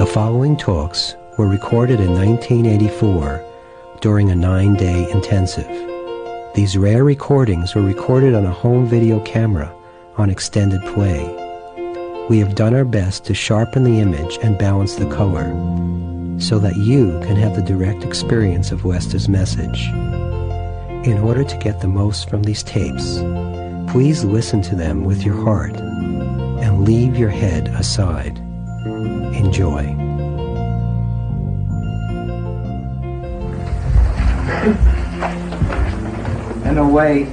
The following talks were recorded in 1984 during a 9-day intensive. These rare recordings were recorded on a home video camera on extended play. We have done our best to sharpen the image and balance the color so that you can have the direct experience of Westa's message. In order to get the most from these tapes, please listen to them with your heart and leave your head aside. Enjoy. In a way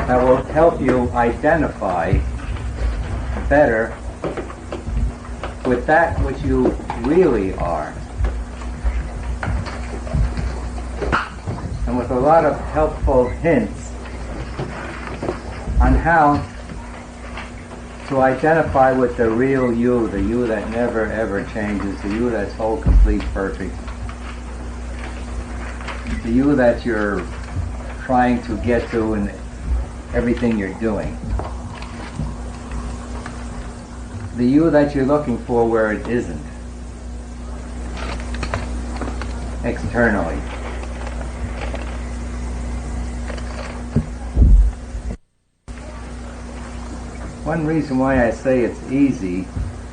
that will help you identify better with that which you really are. And with a lot of helpful hints on how to identify with the real you, the you that never ever changes, the you that's whole, complete, perfect, the you that you're trying to get to in everything you're doing, the you that you're looking for where it isn't, externally. One reason why I say it's easy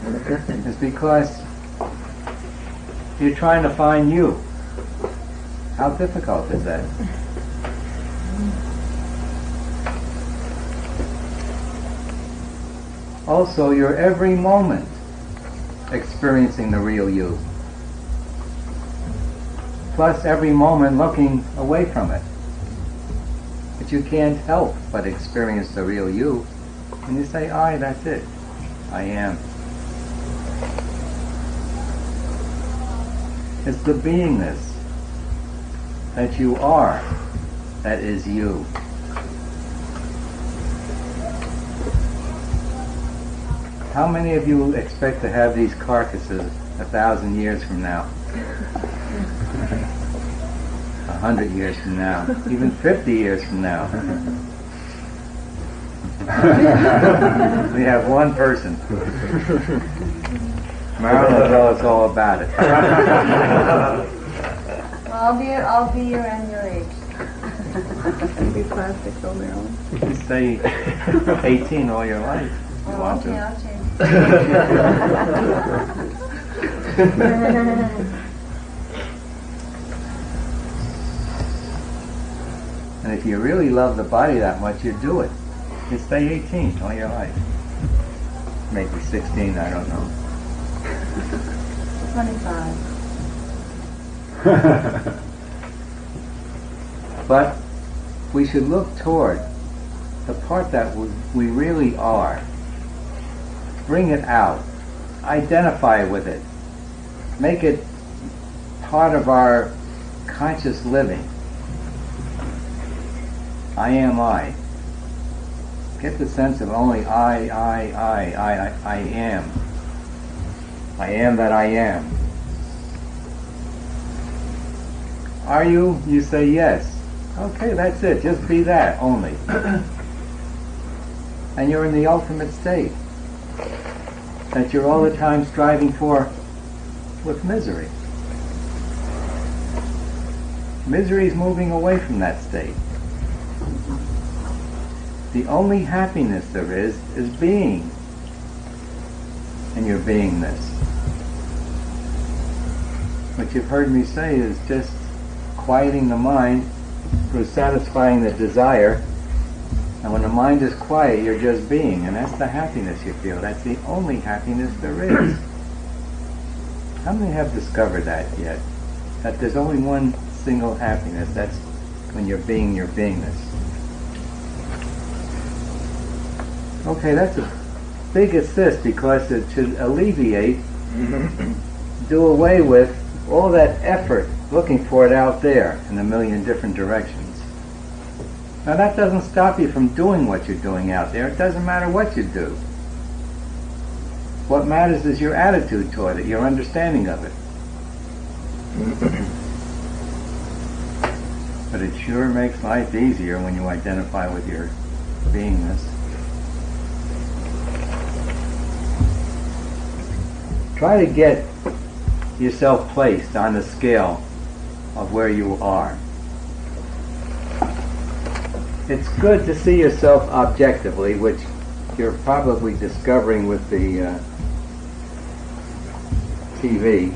is because you're trying to find you. How difficult is that? Also, you're every moment experiencing the real you. Plus every moment looking away from it. But you can't help but experience the real you. And you say, I, that's it. I am. It's the beingness that you are that is you. How many of you expect to have these carcasses 1,000 years from now? 100 years from now? Even 50 years from now? We have one person. Marilyn will tell us all about it. Well, I'll be around your age. I'll be plastic for Marilyn. You stay 18 all your life. You want to. I'll change. And if you really love the body that much, you do it. You stay 18 all your life. Maybe 16, I don't know. 25. But we should look toward the part that we really are. Bring it out. Identify with it. Make it part of our conscious living. I am I. Get the sense of only I am. I am that I am. Are you? You say yes. Okay, that's it. Just be that only. And you're in the ultimate state that you're all the time striving for with misery. Misery is moving away from that state. The only happiness there is being in your beingness. What you've heard me say is just quieting the mind through satisfying the desire. And when the mind is quiet, you're just being, and that's the happiness you feel. That's the only happiness there is. How many have discovered that yet? That there's only one single happiness. That's when you're being your beingness. Okay, that's a big assist because it should alleviate, do away with all that effort looking for it out there in a million different directions. Now that doesn't stop you from doing what you're doing out there. It doesn't matter what you do. What matters is your attitude toward it, your understanding of it. But it sure makes life easier when you identify with your beingness. try to get yourself placed on the scale of where you are. It's good to see yourself objectively, which you're probably discovering with the TV.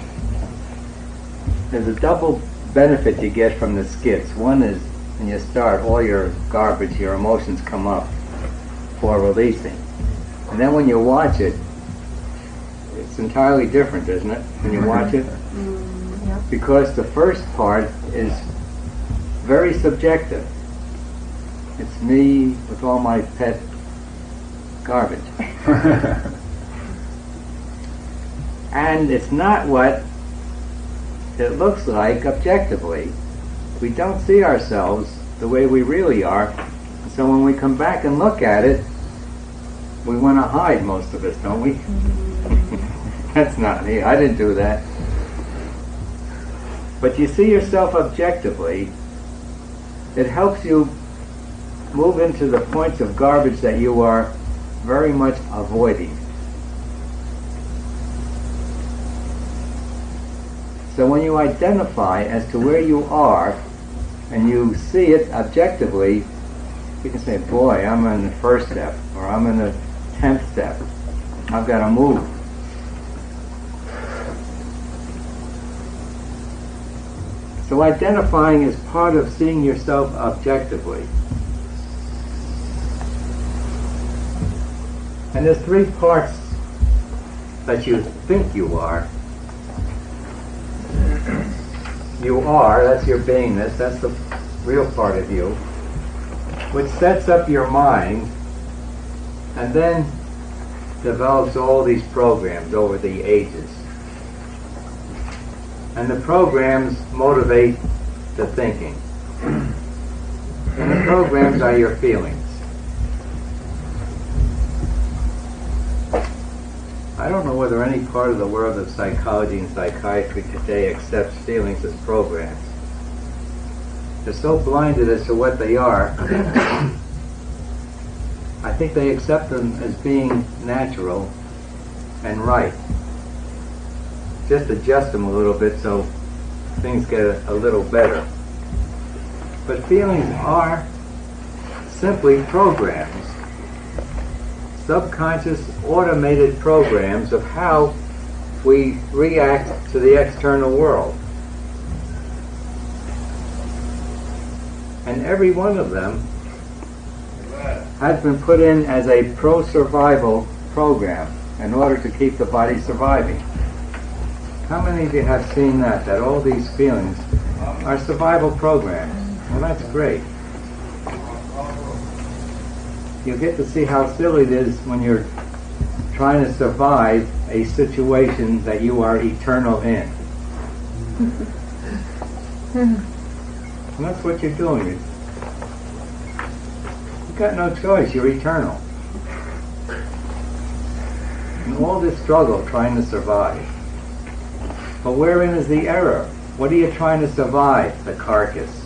There's a double benefit you get from the skits. One is when you start, all your garbage, your emotions come up for releasing. And then when you watch it, it's entirely different, isn't it, when you watch it? Yeah. Because the first part is very subjective. It's me with all my pet garbage. And it's not what it looks like objectively. We don't see ourselves the way we really are. So when we come back and look at it, we want to hide, most of us, don't we? That's not me. I didn't do that. But you see yourself objectively, it helps you move into the points of garbage that you are very much avoiding. So when you identify as to where you are and you see it objectively, you can say, boy, I'm in the first step, or I'm in the 10th step. I've got to move. So identifying is part of seeing yourself objectively. And there's three parts that you think you are. You are, that's your beingness, that's the real part of you, which sets up your mind and then develops all these programs over the ages. And the programs motivate the thinking. And the programs are your feelings. I don't know whether any part of the world of psychology and psychiatry today accepts feelings as programs. They're so blinded as to what they are. I think they accept them as being natural and right. Just adjust them a little bit so things get a little better. But feelings are simply programs. Subconscious automated programs of how we react to the external world. And every one of them has been put in as a pro-survival program in order to keep the body surviving. How many of you have seen that all these feelings are survival programs? Well, that's great. You get to see how silly it is when you're trying to survive a situation that you are eternal in. And that's what you're doing. You've got no choice. You're eternal. And all this struggle trying to survive. But wherein is the error? What are you trying to survive? The carcass.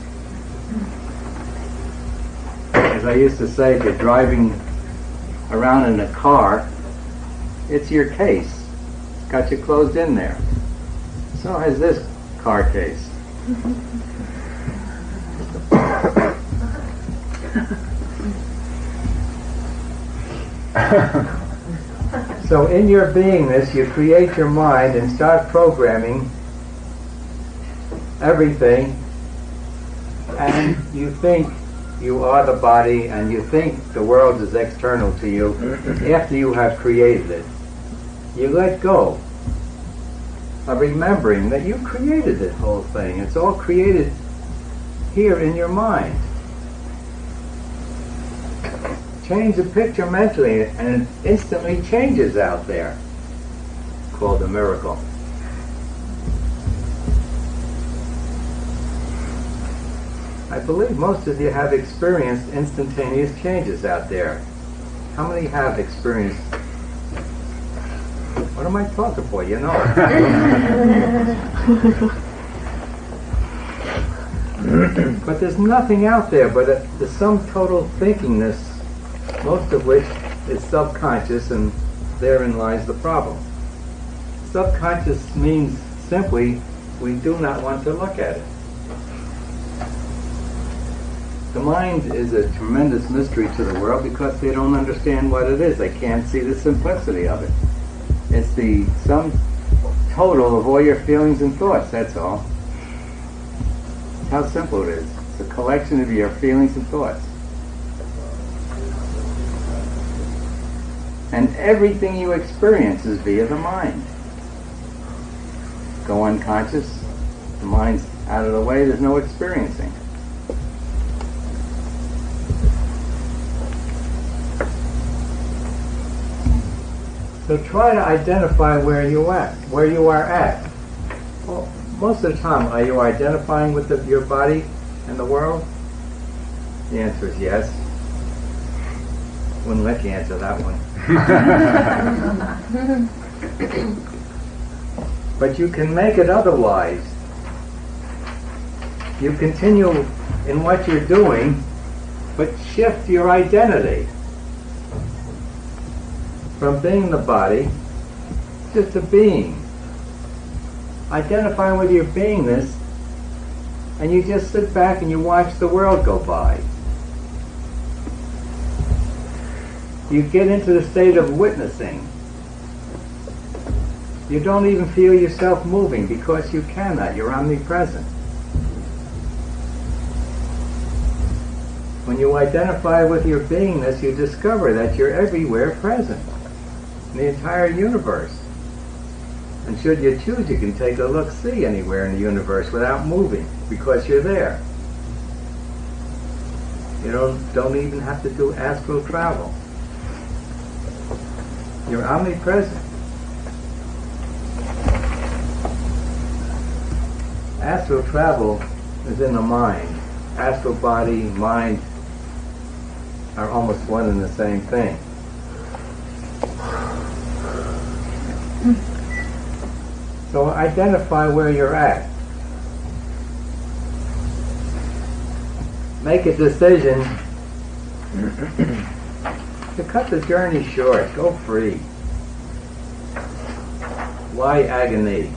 As I used to say, if you're driving around in a car, it's your case. It's got you closed in there. So has this car case. So in your beingness, you create your mind and start programming everything, and you think you are the body, and you think the world is external to you after you have created it. You let go of remembering that you created this whole thing. It's all created here in your mind. Change the picture mentally, and it instantly changes out there. It's called a miracle. I believe most of you have experienced instantaneous changes out there. How many have experienced? What am I talking for? You know. But there's nothing out there but the sum total thinkingness, most of which is subconscious, and therein lies the problem. subconscious means simply we do not want to look at it. The mind is a tremendous mystery to the world because they don't understand what it is. They can't see the simplicity of it. It's the sum total of all your feelings and thoughts, that's all. How simple it is. It's a collection of your feelings and thoughts. And everything you experience is via the mind. Go unconscious, the mind's out of the way, there's no experiencing. So try to identify where you are at. Well, most of the time, are you identifying with your body and the world? The answer is yes. Wouldn't let you answer that one. But you can make it otherwise. You continue in what you're doing, but shift your identity from being the body just to being. Identify with your beingness, and you just sit back and you watch the world go by. You get into the state of witnessing. You don't even feel yourself moving because you cannot. You're omnipresent. When you identify with your beingness, you discover that you're everywhere present in the entire universe. And should you choose, you can take a look-see anywhere in the universe without moving because you're there. You don't even have to do astral travel. You're omnipresent. Astral travel is in the mind. Astral body, mind are almost one and the same thing. So identify where you're at. Make a decision to cut the journey short. Go free. Why agony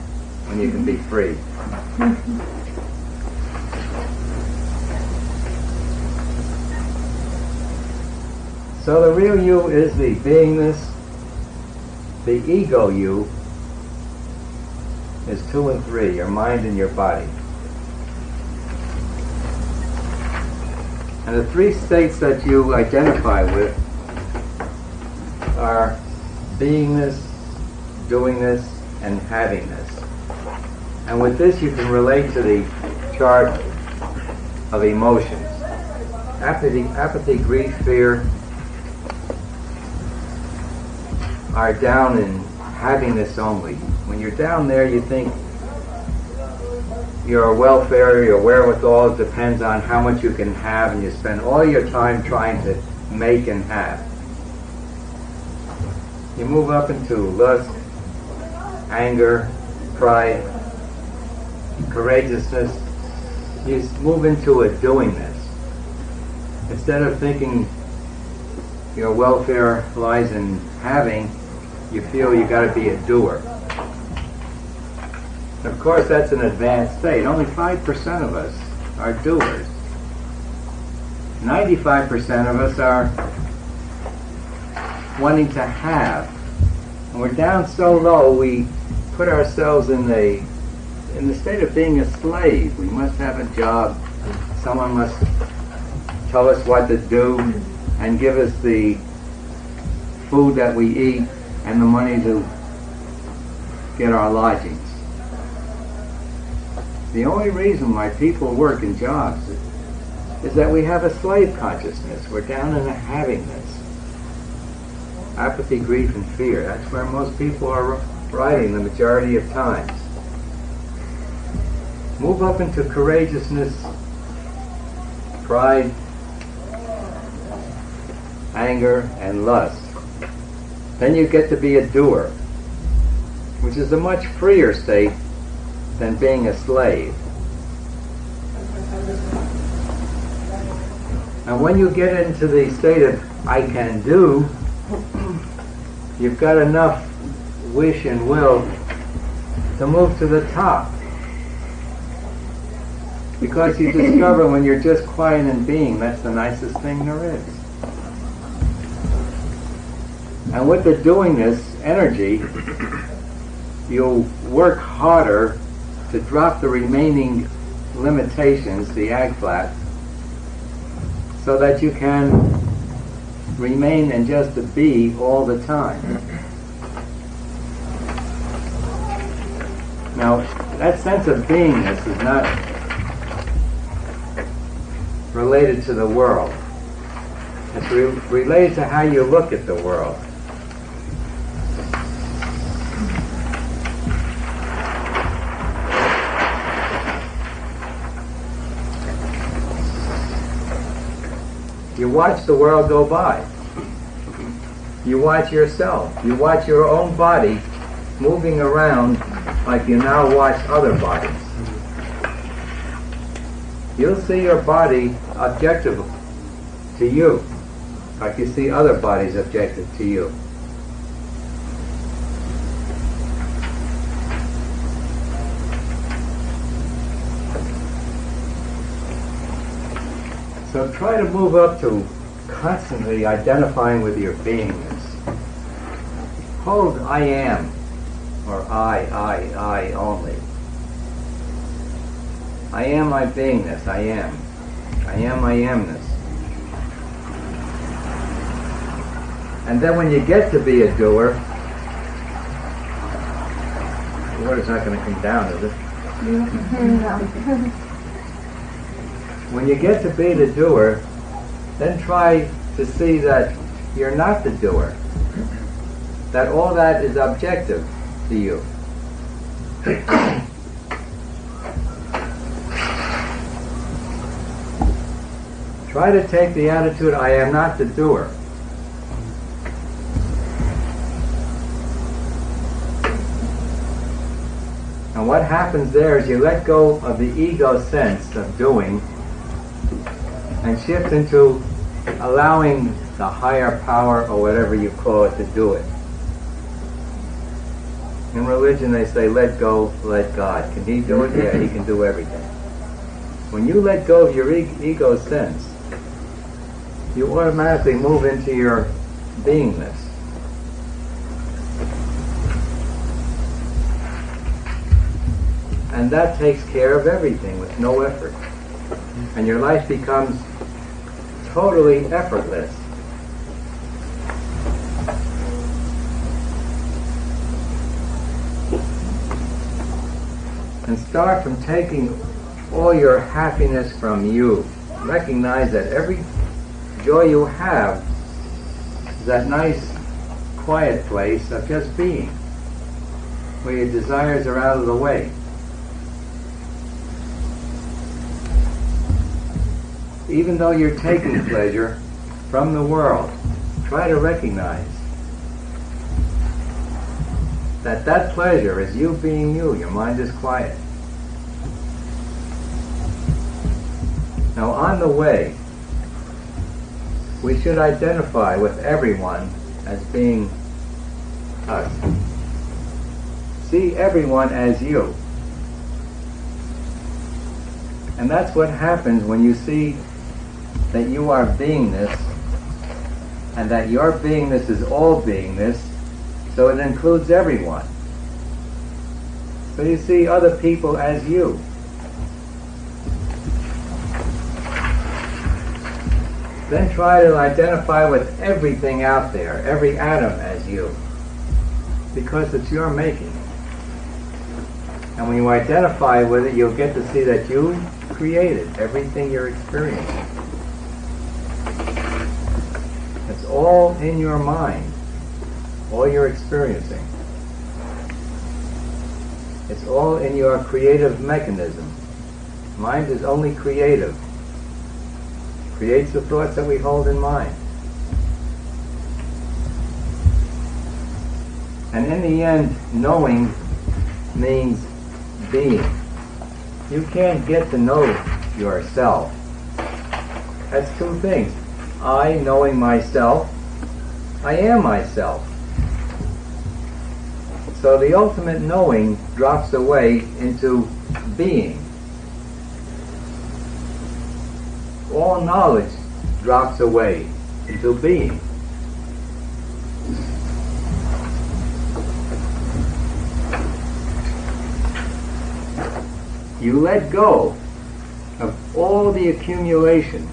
when you can be free? So the real you is the beingness. The ego you is 2 and 3, your mind and your body. And the 3 states that you identify with are beingness, doingness, and havingness. And with this you can relate to the chart of emotions. Apathy, grief, fear are down in havingness only. When you're down there, you think your welfare, your wherewithal depends on how much you can have, and you spend all your time trying to make and have. You move up into lust, anger, pride, courageousness. You move into a doingness. Instead of thinking your welfare lies in having, you feel you got to be a doer. Of course, that's an advanced state. Only 5% of us are doers. 95% of us are wanting to have. And we're down so low, we put ourselves in the state of being a slave. We must have a job. Someone must tell us what to do and give us the food that we eat and the money to get our lodgings. The only reason why people work in jobs is that we have a slave consciousness. We're down in a havingness. Apathy, grief, and fear. That's where most people are riding the majority of times. Move up into courageousness, pride, anger, and lust. Then you get to be a doer, which is a much freer state than being a slave. And when you get into the state of I can do, you've got enough wish and will to move to the top. Because you discover when you're just quiet and being, that's the nicest thing there is. And with the doingness energy, you'll work harder to drop the remaining limitations, the ag flat, so that you can remain in just the be all the time. Now, that sense of beingness is not related to the world. It's related to how you look at the world. You watch the world go by. You watch yourself. You watch your own body moving around like you now watch other bodies. You'll see your body objective to you, like you see other bodies objective to you. So try to move up to constantly identifying with your beingness. Hold I am, or I only. I am my beingness, I am. I am my amness. And then when you get to be a doer, the water's not going to come down, is it? When you get to be the doer, then try to see that you're not the doer. That all that is objective to you. Try to take the attitude, I am not the doer. And what happens there is you let go of the ego sense of doing and shift into allowing the higher power, or whatever you call it, to do it. In religion they say, let go, let God. Can he do it? Yeah, he can do everything. When you let go of your ego sense, you automatically move into your beingness. And that takes care of everything with no effort. And your life becomes totally effortless. And start from taking all your happiness from you. Recognize that every joy you have is that nice, quiet place of just being, where your desires are out of the way. Even though you're taking pleasure from the world, try to recognize that that pleasure is you being you. Your mind is quiet. Now on the way, we should identify with everyone as being us. See everyone as you. And that's what happens when you see that you are beingness, and that your beingness is all beingness, so it includes everyone. So you see other people as you. Then try to identify with everything out there, every atom as you, because it's your making. And when you identify with it, you'll get to see that you created everything you're experiencing. It's all in your mind, all you're experiencing. It's all in your creative mechanism. Mind is only creative. Creates the thoughts that we hold in mind. And in the end, knowing means being. You can't get to know yourself. That's two things. I, knowing myself, I am myself. So the ultimate knowing drops away into being. All knowledge drops away into being. You let go of all the accumulation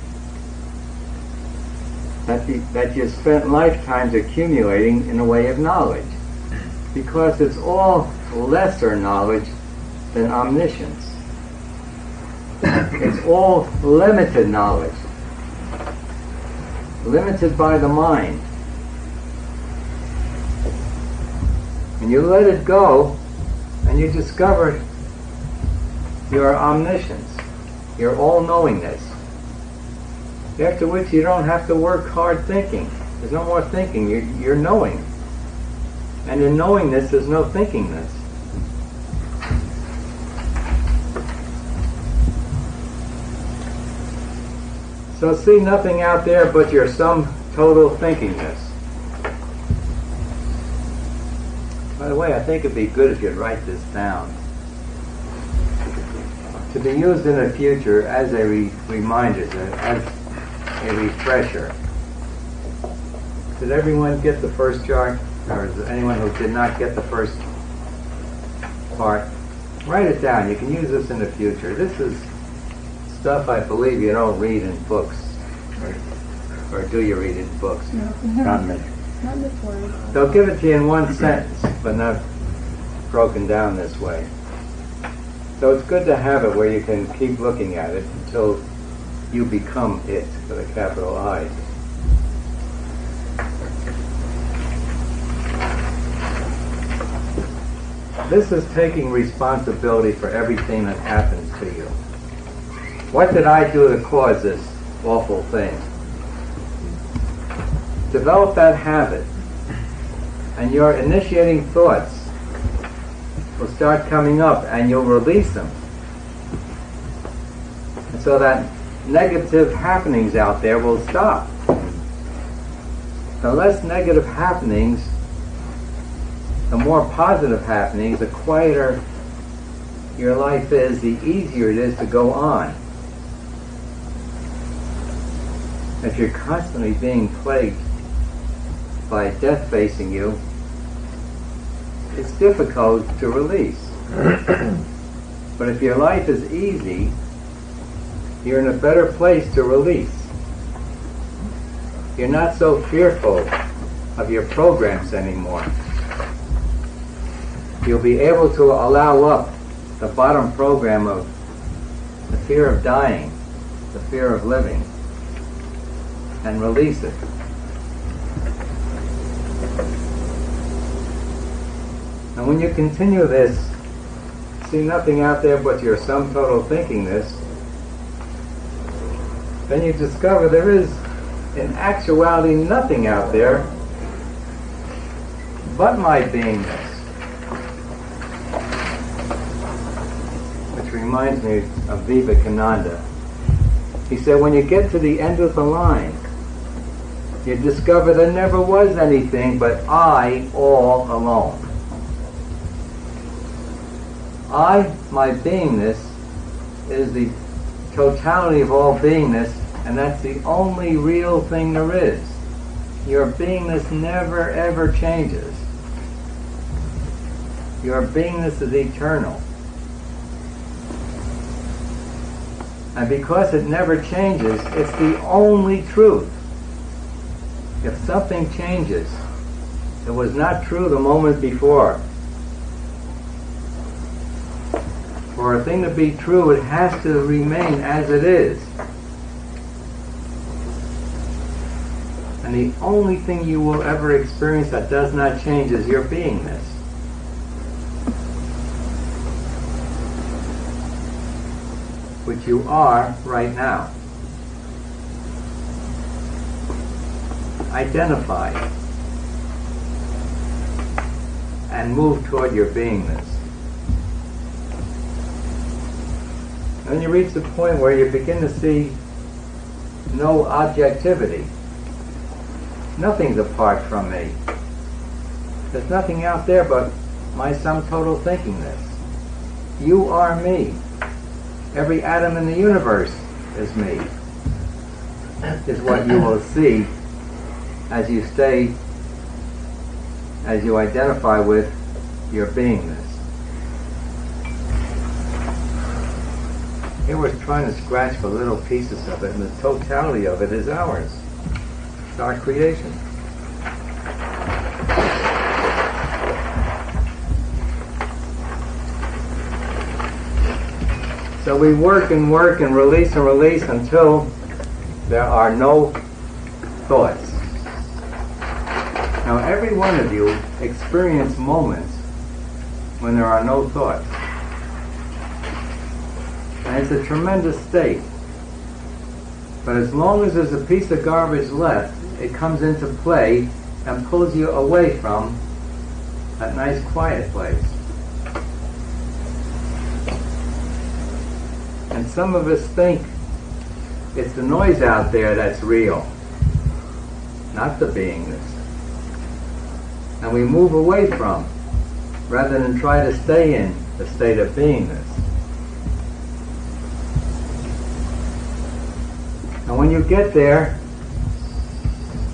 that you spent lifetimes accumulating in the way of knowledge, because it's all lesser knowledge than omniscience. It's all limited knowledge, limited by the mind. And you let it go, and you discover your omniscience, your all-knowingness. After which you don't have to work hard thinking. There's no more thinking, you're knowing. And in knowingness, there's no thinkingness. So see nothing out there but your sum total thinkingness. By the way, I think it'd be good if you'd write this down, to be used in the future as a reminder, as a refresher. Did everyone get the first chart? Or is there anyone who did not get the first part? Write it down. You can use this in the future. This is stuff I believe you don't read in books. Or do you read in books? No. Not me. Not before. They'll give it to you in one sentence, but not broken down this way. So it's good to have it where you can keep looking at it until you become it, with a capital I. This is taking responsibility for everything that happens to you. What did I do to cause this awful thing? Develop that habit, and your initiating thoughts will start coming up, and you'll release them. And so that negative happenings out there will stop. The less negative happenings, the more positive happenings, the quieter your life is, the easier it is to go on. If you're constantly being plagued by death facing you, it's difficult to release. But if your life is easy, you're in a better place to release. You're not so fearful of your programs anymore. You'll be able to allow up the bottom program of the fear of dying, the fear of living, and release it. And when you continue this, see nothing out there but your sum total thinkingness, then you discover there is, in actuality, nothing out there but my beingness. Which reminds me of Vivekananda. He said, when you get to the end of the line, you discover there never was anything but I all alone. I, my beingness, is the totality of all beingness, and that's the only real thing there is. Your beingness never ever changes. Your beingness is eternal. And because it never changes, it's the only truth. If something changes, it was not true the moment before. For a thing to be true, it has to remain as it is. And the only thing you will ever experience that does not change is your beingness. Which you are right now. Identify and move toward your beingness. And you reach the point where you begin to see no objectivity. Nothing's apart from me. There's nothing out there but my sum total thinkingness. You are me. Every atom in the universe is me, is what you will see as you identify with your beingness. Here we're trying to scratch for little pieces of it, and the totality of it is ours. It's our creation. So we work and work and release until there are no thoughts. Now every one of you experience moments when there are no thoughts. And it's a tremendous state. But as long as there's a piece of garbage left, it comes into play and pulls you away from that nice quiet place. And some of us think it's the noise out there that's real, not the beingness. And we move away from, rather than try to stay in the state of beingness. And when you get there,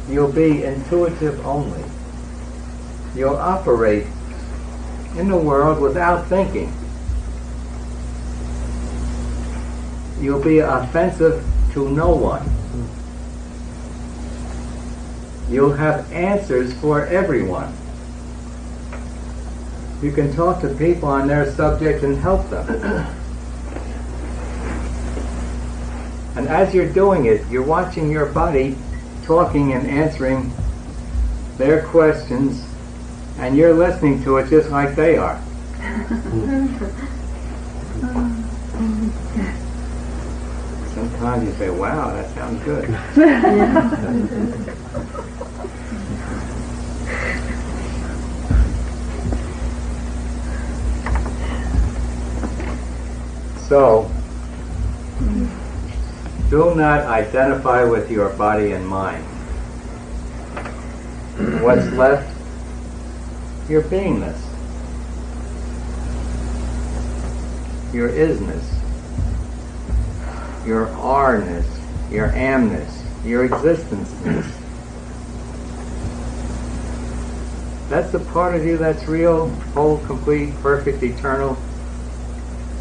you'll be intuitive only. You'll operate in the world without thinking. You'll be offensive to no one. You'll have answers for everyone. You can talk to people on their subject and help them. And as you're doing it, you're watching your body talking and answering their questions, and you're listening to it just like they are. Sometimes you say, wow, that sounds good. So, do not identify with your body and mind. What's left? Your beingness. Your isness. Your are-ness. Your amness. Your existence-ness. That's the part of you that's real, whole, complete, perfect, eternal.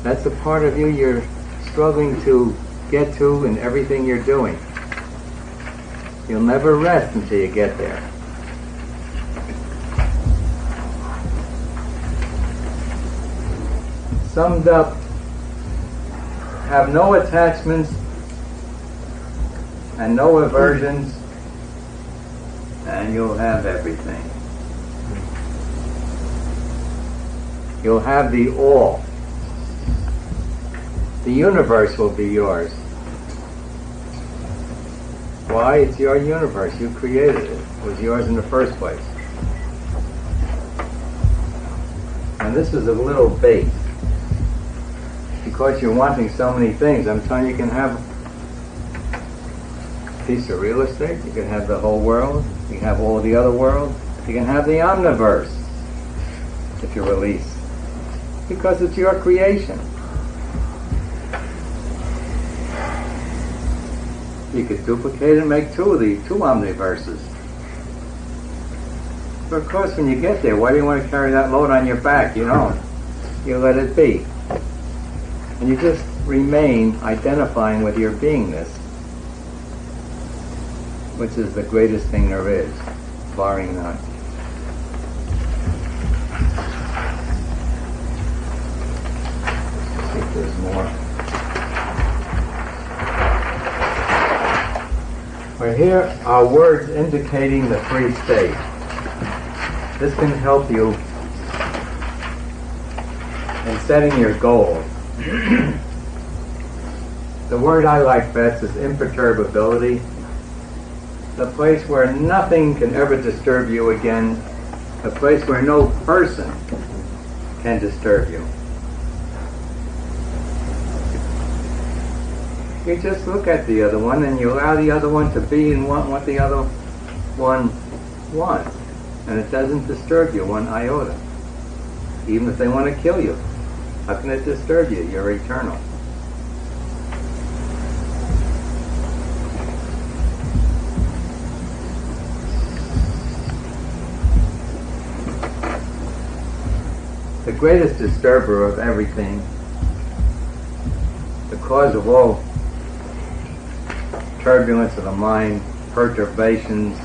That's the part of you you're struggling to get to in everything you're doing. You'll never rest until you get there. Summed up, have no attachments and no aversions, and you'll have everything. You'll have the all. The universe will be yours. Why? It's your universe. You created it. It was yours in the first place. And this is a little bait. Because you're wanting so many things, I'm telling you, you can have a piece of real estate, you can have the whole world, you can have all the other world, you can have the omniverse if you release. Because it's your creation. You could duplicate and make two omniverses. But of course, when you get there, why do you want to carry that load on your back? You don't. You let it be. And you just remain identifying with your beingness, which is the greatest thing there is, barring none. Let's see if there's more. Well, here are words indicating the free state. This can help you in setting your goals. The word I like best is imperturbability. The place where nothing can ever disturb you again. A place where no person can disturb you. You just look at the other one and you allow the other one to be and want what the other one wants. And it doesn't disturb you one iota. even if they want to kill you. How can it disturb you? You're eternal. The greatest disturber of everything, the cause of all turbulence of the mind, perturbations,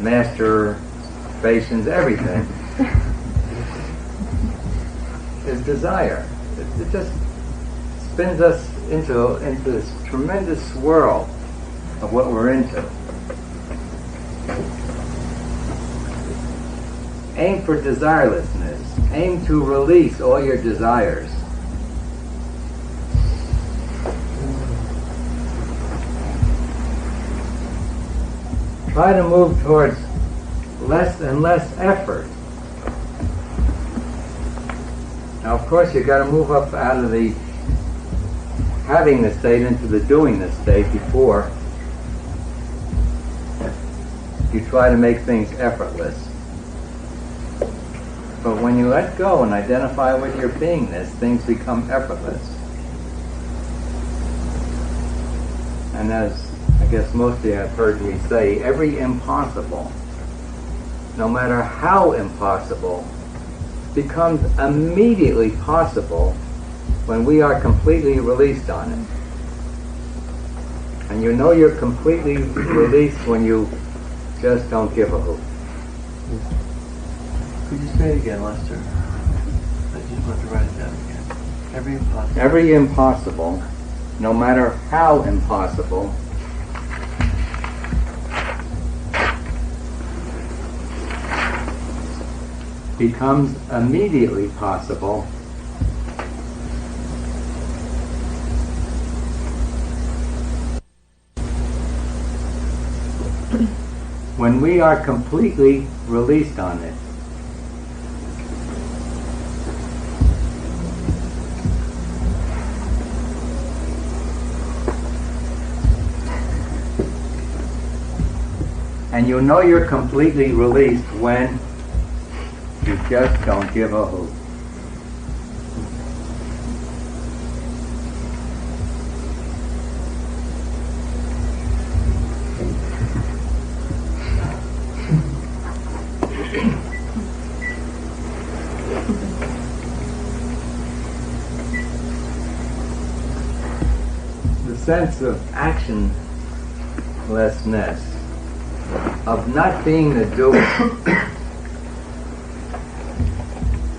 masturbations, everything, is desire. It just spins us into this tremendous swirl of what we're into. Aim for desirelessness. Aim to release all your desires. Try to move towards less and less effort. Now, of course, you've got to move up out of the having the state into the doing the state before you try to make things effortless. But when you let go and identify with your beingness, things become effortless. And as I guess most of you have heard me say, every impossible, no matter how impossible, becomes immediately possible when we are completely released on it. And you know you're completely released when you just don't give a hoot. Could you say it again, Lester? I just want to write it down again. Every impossible, no matter how impossible, becomes immediately possible when we are completely released on it. And you know you're completely released when you just don't give a hoot. The sense of actionlessness, of not being the doer.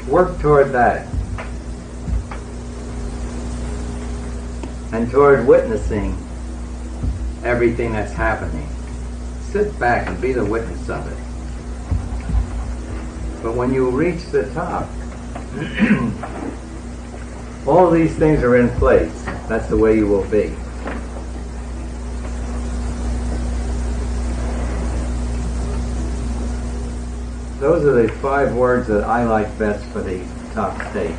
Work toward that. And toward witnessing everything that's happening. Sit back and be the witness of it. But when you reach the top, all these things are in place. That's the way you will be. Those are the 5 words that I like best for the top state.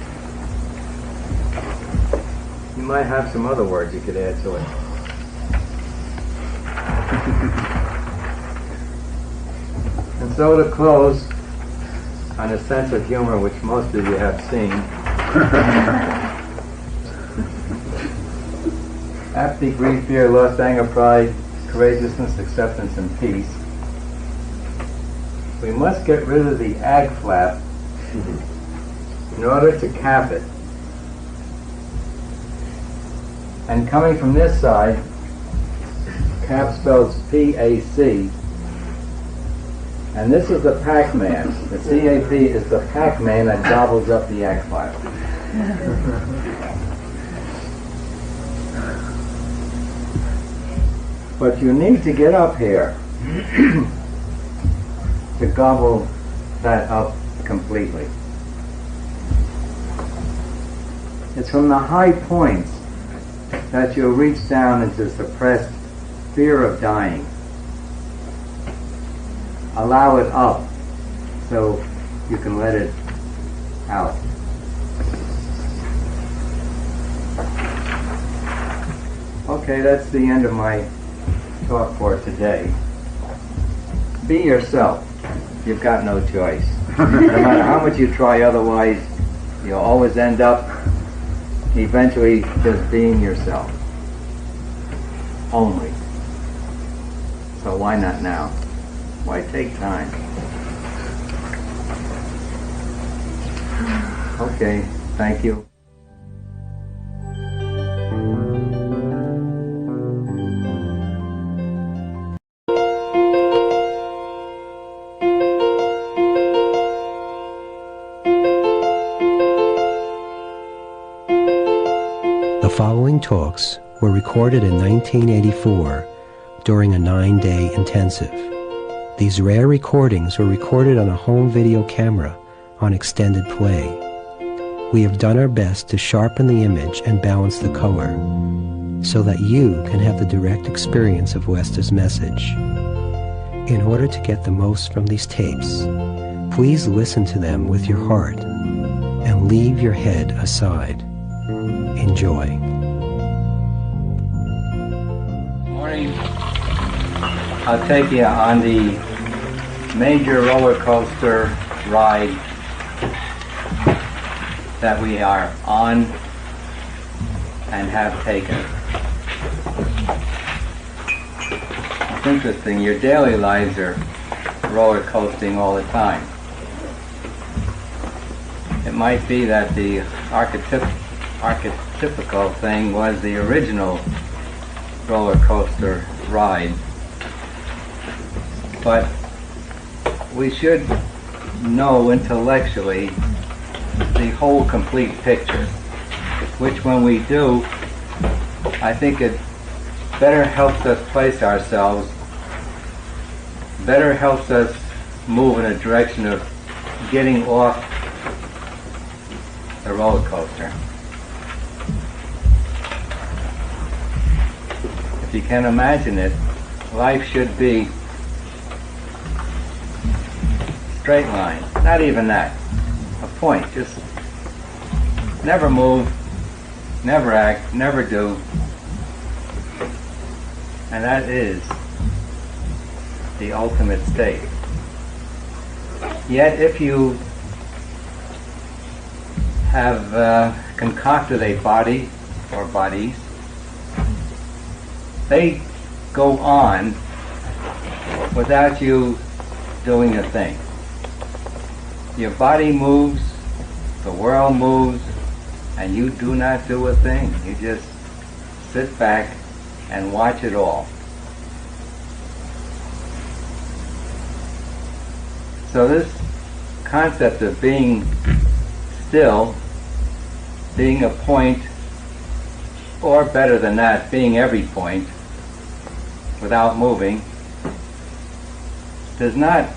You might have some other words you could add to it. And so to close, on a sense of humor which most of you have seen, apathy, grief, fear, lust, anger, pride, courageousness, acceptance, and peace. We must get rid of the ag flap in order to cap it. And coming from this side, cap spells P-A-C, and this is the Pac-Man. The C-A-P is the Pac-Man that gobbles up the ag flap. But you need to get up here to gobble that up completely. It's from the high points that you'll reach down into suppressed fear of dying. Allow it up so you can let it out. Okay, that's the end of my talk for today. Be yourself. You've got no choice. No matter how much you try otherwise, you'll always end up eventually just being yourself. Only. So why not now? Why take time? Okay, thank you. The following talks were recorded in 1984 during a 9-day intensive. These rare recordings were recorded on a home video camera on extended play. We have done our best to sharpen the image and balance the color so that you can have the direct experience of Westa's message. In order to get the most from these tapes, please listen to them with your heart and leave your head aside. Enjoy. Morning. I'll take you on the major roller coaster ride that we are on and have taken. It's interesting, your daily lives are roller coasting all the time. It might be that the archetypical thing was the original roller coaster ride, but we should know intellectually the whole complete picture, which when we do, I think it better helps us place ourselves, better helps us move in a direction of getting off the roller coaster. If you can imagine it, life should be straight line, not even that, a point, just never move, never act, never do, and that is the ultimate state. Yet if you have concocted a body or bodies, they go on without you doing a thing. Your body moves, the world moves, and you do not do a thing. You just sit back and watch it all. So this concept of being still, being a point, or better than that, being every point without moving, does not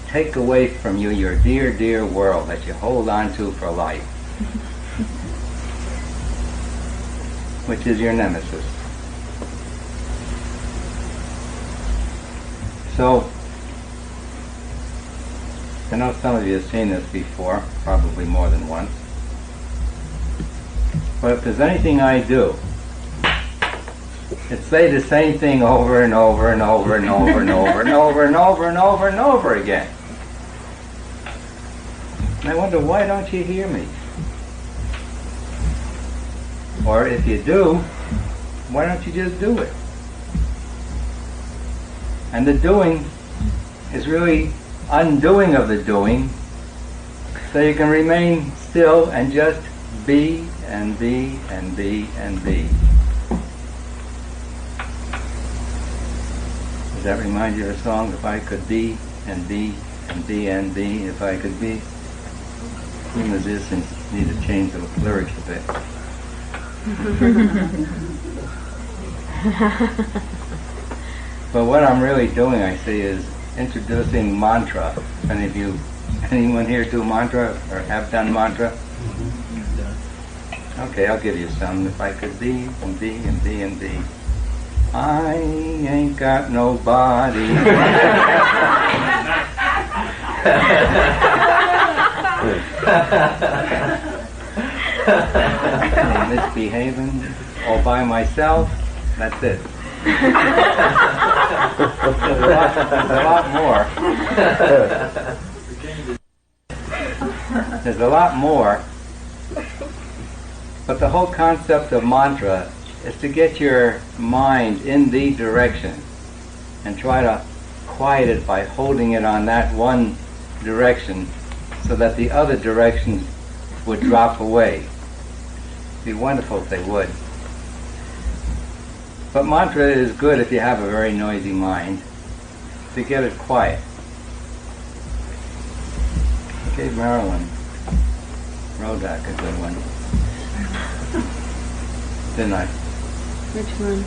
take away from you your dear, dear world that you hold on to for life, which is your nemesis. So, I know some of you have seen this before, probably more than once. But if there's anything I do, it's say the same thing over and over and over and over and over and over and over and over and over again. And I wonder, why don't you hear me? Or if you do, why don't you just do it? And the doing is really undoing of the doing, so you can remain still and just be and be and be and be. Does that remind you of a song? If I could be and be and be and be, if I could be. The musicians need to change the lyrics a bit. But what I'm really doing, I see, is introducing mantra. If anyone here do mantra or have done mantra? Okay, I'll give you some. If I could be and be and be and be. I ain't got nobody. Misbehaving all by myself. That's it. There's a lot more. There's a lot more But the whole concept of mantra is to get your mind in the direction and try to quiet it by holding it on that one direction so that the other directions would drop away. It'd be wonderful if they would. But mantra is good if you have a very noisy mind, to get it quiet. I gave Marilyn Rodak a good one. Didn't I? Which one?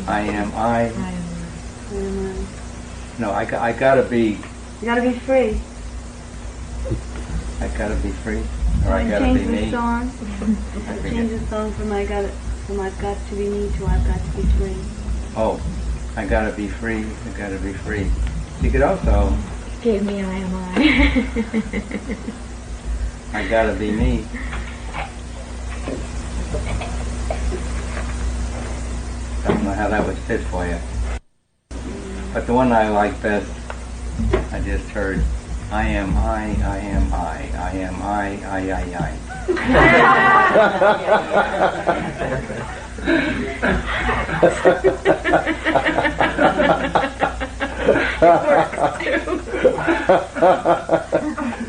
I am I. I am I. No, I gotta be. You gotta be free. I gotta be free, or I gotta be me. Change the song. Change the song from I've got to be me to I've got to be free. Oh, I gotta be free. I gotta be free. You could also. Gave me I am I. I gotta be me. I don't know how that would fit for you. But the one I like best, I just heard, I am I am I am I.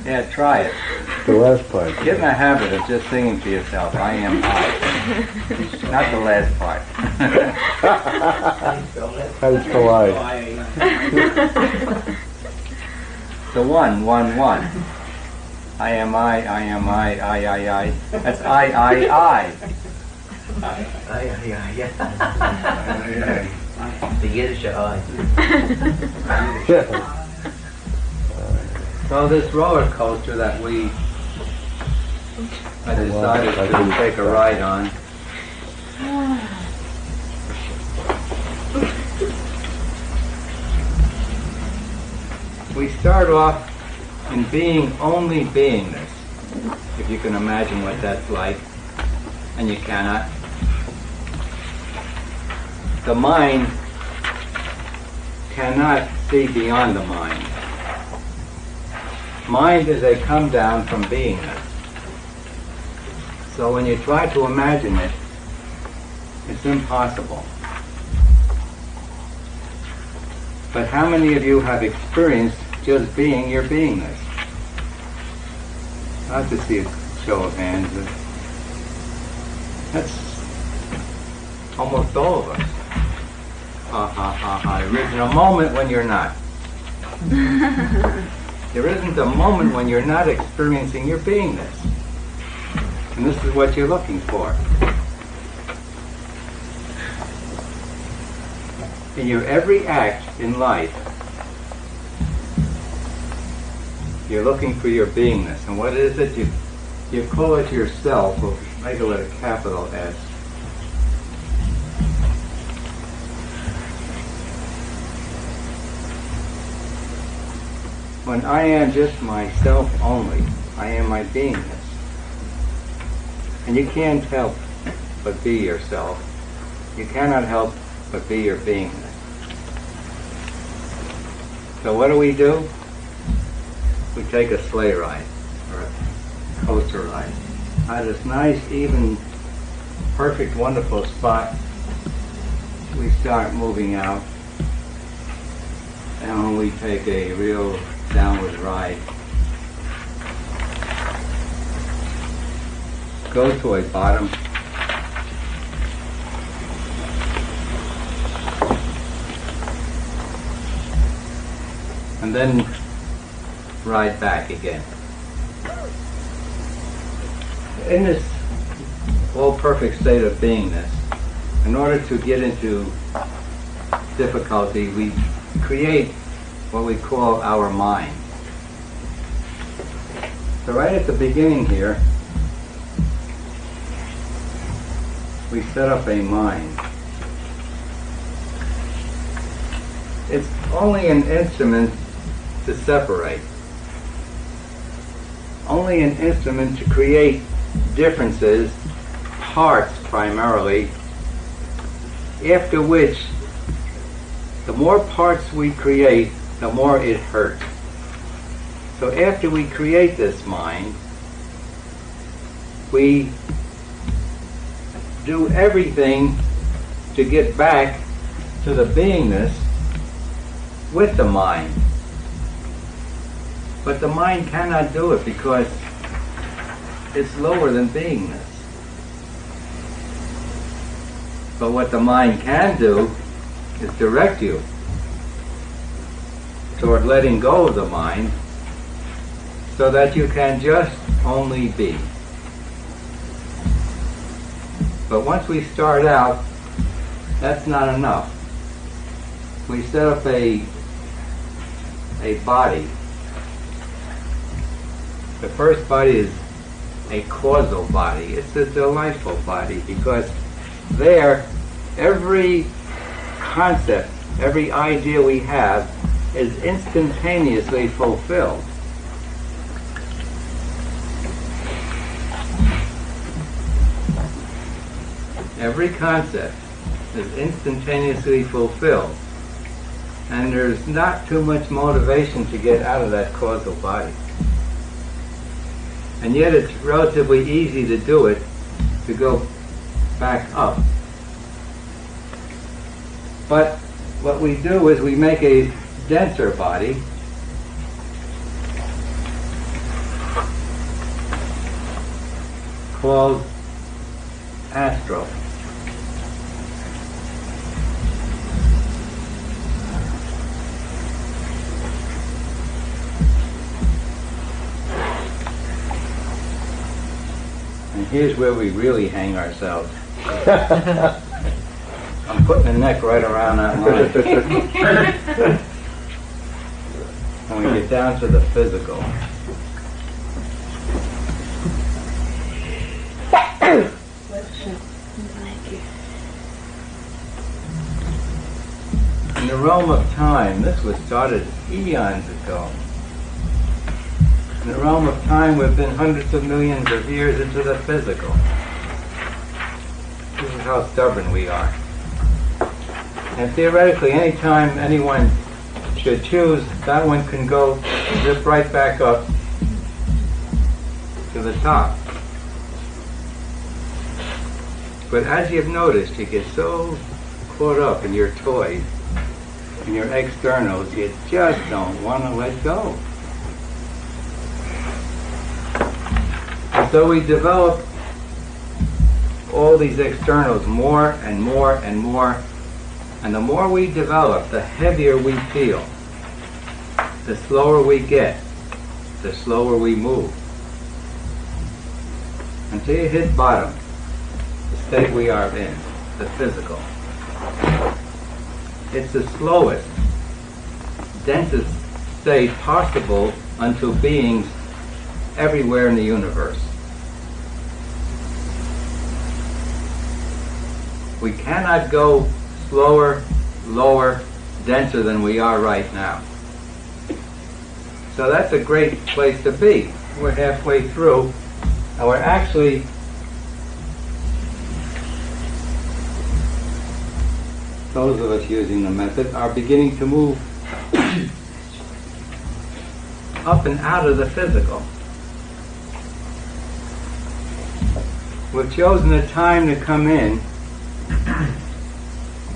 Yeah, try it. The last part. Get in the habit of just singing to yourself, I am I. Not the last part. How do you spell I? The one. I am I am I. That's I. The Yiddish I. So this roller coaster that I decided to take a ride on, we start off in being only beingness, if you can imagine what that's like, and you cannot. The mind cannot see beyond the mind. Mind is a come down from beingness. So when you try to imagine it, it's impossible. But how many of you have experienced just being your beingness? I'd like to see a show of hands. That's almost all of us. There isn't a moment when you're not. There isn't a moment when you're not experiencing your beingness. And this is what you're looking for. In your every act in life, you're looking for your beingness. And what is it? You call it yourself, or make it with a capital S. When I am just myself only, I am my beingness. And you can't help but be yourself. You cannot help but be your beingness. So what do? We take a sleigh ride, or a coaster ride. At this nice, even, perfect, wonderful spot, we start moving out, and we take a real downward ride. Go to a bottom. And then ride back again. In this all-perfect state of beingness, in order to get into difficulty, we create what we call our mind. So right at the beginning here, we set up a mind. It's only an instrument to separate. Only an instrument to create differences, parts primarily, after which the more parts we create, the more it hurts. So after we create this mind, we do everything to get back to the beingness with the mind. But the mind cannot do it because it's lower than beingness. But what the mind can do is direct you toward letting go of the mind so that you can just only be. But once we start out, that's not enough. We set up a body. The first body is a causal body. It's a delightful body because there, every concept, every idea we have is instantaneously fulfilled. Every concept is instantaneously fulfilled. And there's not too much motivation to get out of that causal body. And yet it's relatively easy to do it, to go back up. But what we do is we make a denser body called astral. And here's where we really hang ourselves. I'm putting the neck right around that line. When we get down to the physical. In the realm of time, this was started eons ago. In the realm of time, we've been hundreds of millions of years into the physical. This is how stubborn we are. And theoretically, any time anyone should choose, that one can go zip right back up to the top. But as you've noticed, you get so caught up in your toys, in your externals, you just don't want to let go. And so we develop all these externals more and more and more. And the more we develop, the heavier we feel. The slower we get, the slower we move. Until you hit bottom, the state we are in, the physical. It's the slowest, densest state possible unto beings everywhere in the universe. We cannot go slower, lower, denser than we are right now. So that's a great place to be. We're halfway through, and we're actually those of us using the method are beginning to move up and out of the physical. We've chosen a time to come in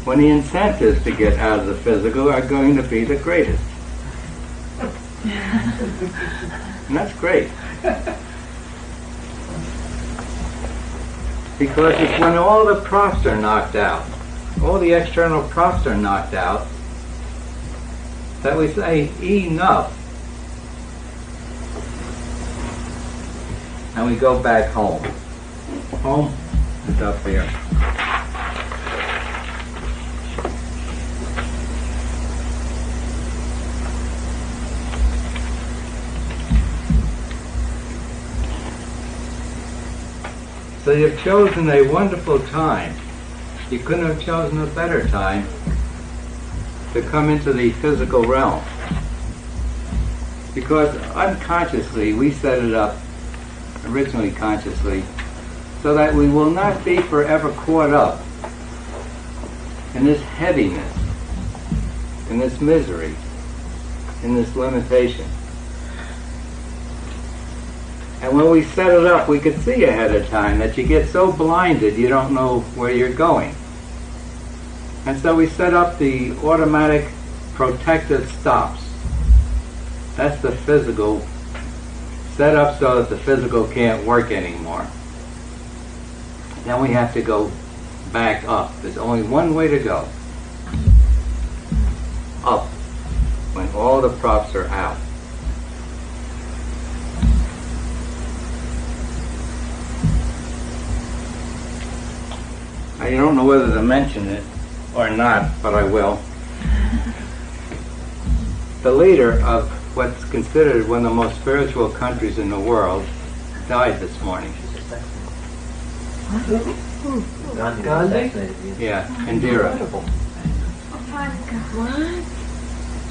when the incentives to get out of the physical are going to be the greatest. And that's great. Because it's when all the props are knocked out, all the external props are knocked out, that we say, enough. And we go back home. Home is up here. So you've chosen a wonderful time. You couldn't have chosen a better time to come into the physical realm. Because unconsciously, we set it up, originally consciously, so that we will not be forever caught up in this heaviness, in this misery, in this limitation. And when we set it up, we could see ahead of time that you get so blinded you don't know where you're going. And so we set up the automatic protective stops. That's the physical, set up so that the physical can't work anymore. Then we have to go back up. There's only one way to go. Up, when all the props are out. I don't know whether to mention it or not, but I will. The leader of what's considered one of the most spiritual countries in the world died this morning. Gandhi? Yeah, Indira. What?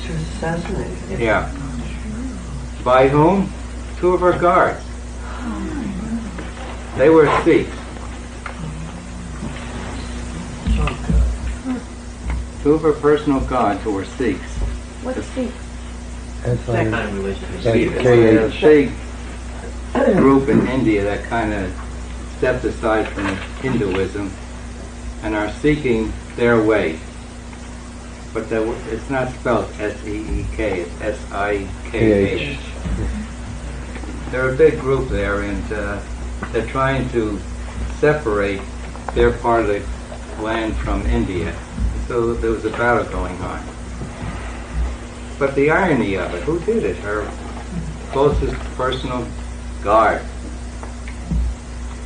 She was assassinated. Yeah. By whom? 2 of her guards. They were Sikhs. 2 of her personal guards who were Sikhs. What's Sikh? That kind of religion. There's a big group in India that kind of stepped aside from Hinduism and are seeking their way. But it's not spelled S-E-E-K, it's S-I-K-H. They're a big group there, and they're trying to separate their part of the land from India. So there was a battle going on. But the irony of it, who did it? Her closest personal guard.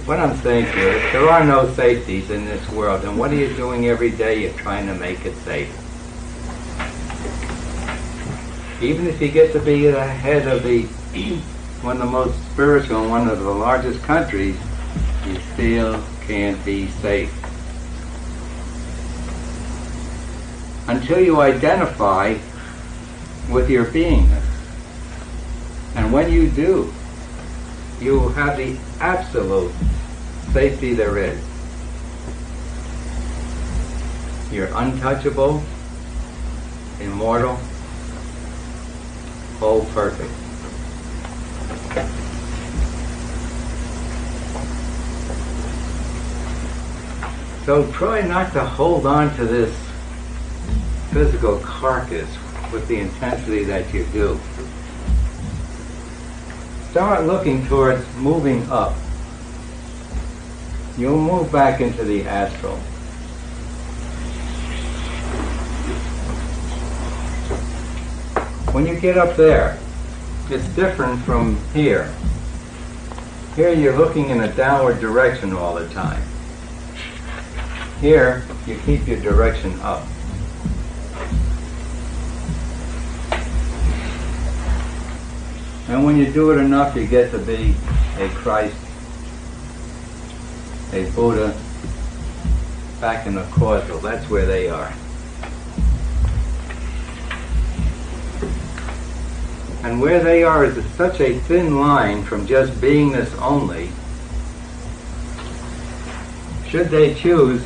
What I'm saying to you is, there are no safeties in this world, and what are you doing every day? You're trying to make it safe. Even if you get to be the head of one of the most spiritual and one of the largest countries, you still can't be safe. Until you identify with your beingness. And when you do, you will have the absolute safety there is. You're untouchable, immortal, whole perfect. So try not to hold on to this physical carcass with the intensity that you do. Start looking towards moving up. You'll move back into the astral. When you get up there, it's different from here. Here you're looking in a downward direction all the time. Here, you keep your direction up. And when you do it enough, you get to be a Christ, a Buddha, back in the causal. That's where they are. And where they are is such a thin line from just beingness only. Should they choose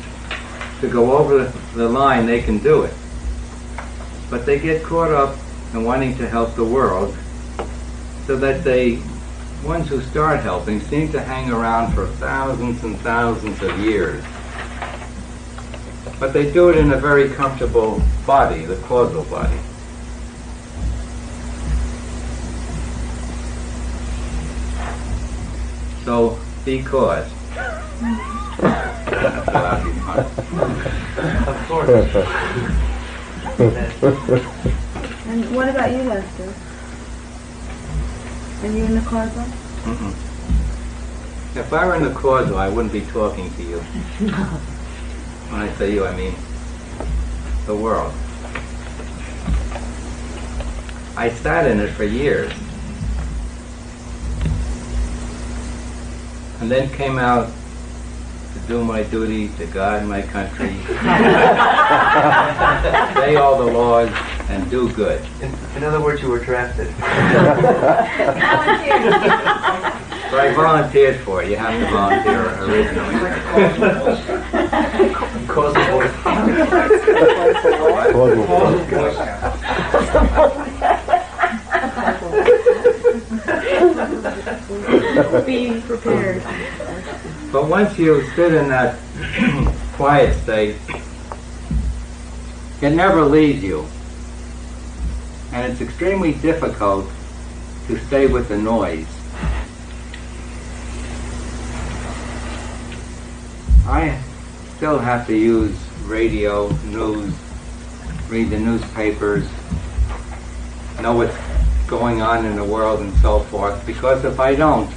to go over the line, they can do it. But they get caught up in wanting to help the world, so that ones who start helping seem to hang around for thousands and thousands of years. But they do it in a very comfortable body, the causal body. So, be caused. That's allowed to be fun. Of course. And what about you, Lester? Are you in the causal? Mm-mm. If I were in the causal, I wouldn't be talking to you. When I say you, I mean the world. I sat in it for years. And then came out to do my duty to God and my country, obey all the laws, and do good. In other words, you were drafted. But I volunteered for it. You have to volunteer originally. Be prepared. But once you sit in that quiet state, it never leaves you. And it's extremely difficult to stay with the noise. I still have to use radio, news, read the newspapers, know what's going on in the world and so forth, because if I don't,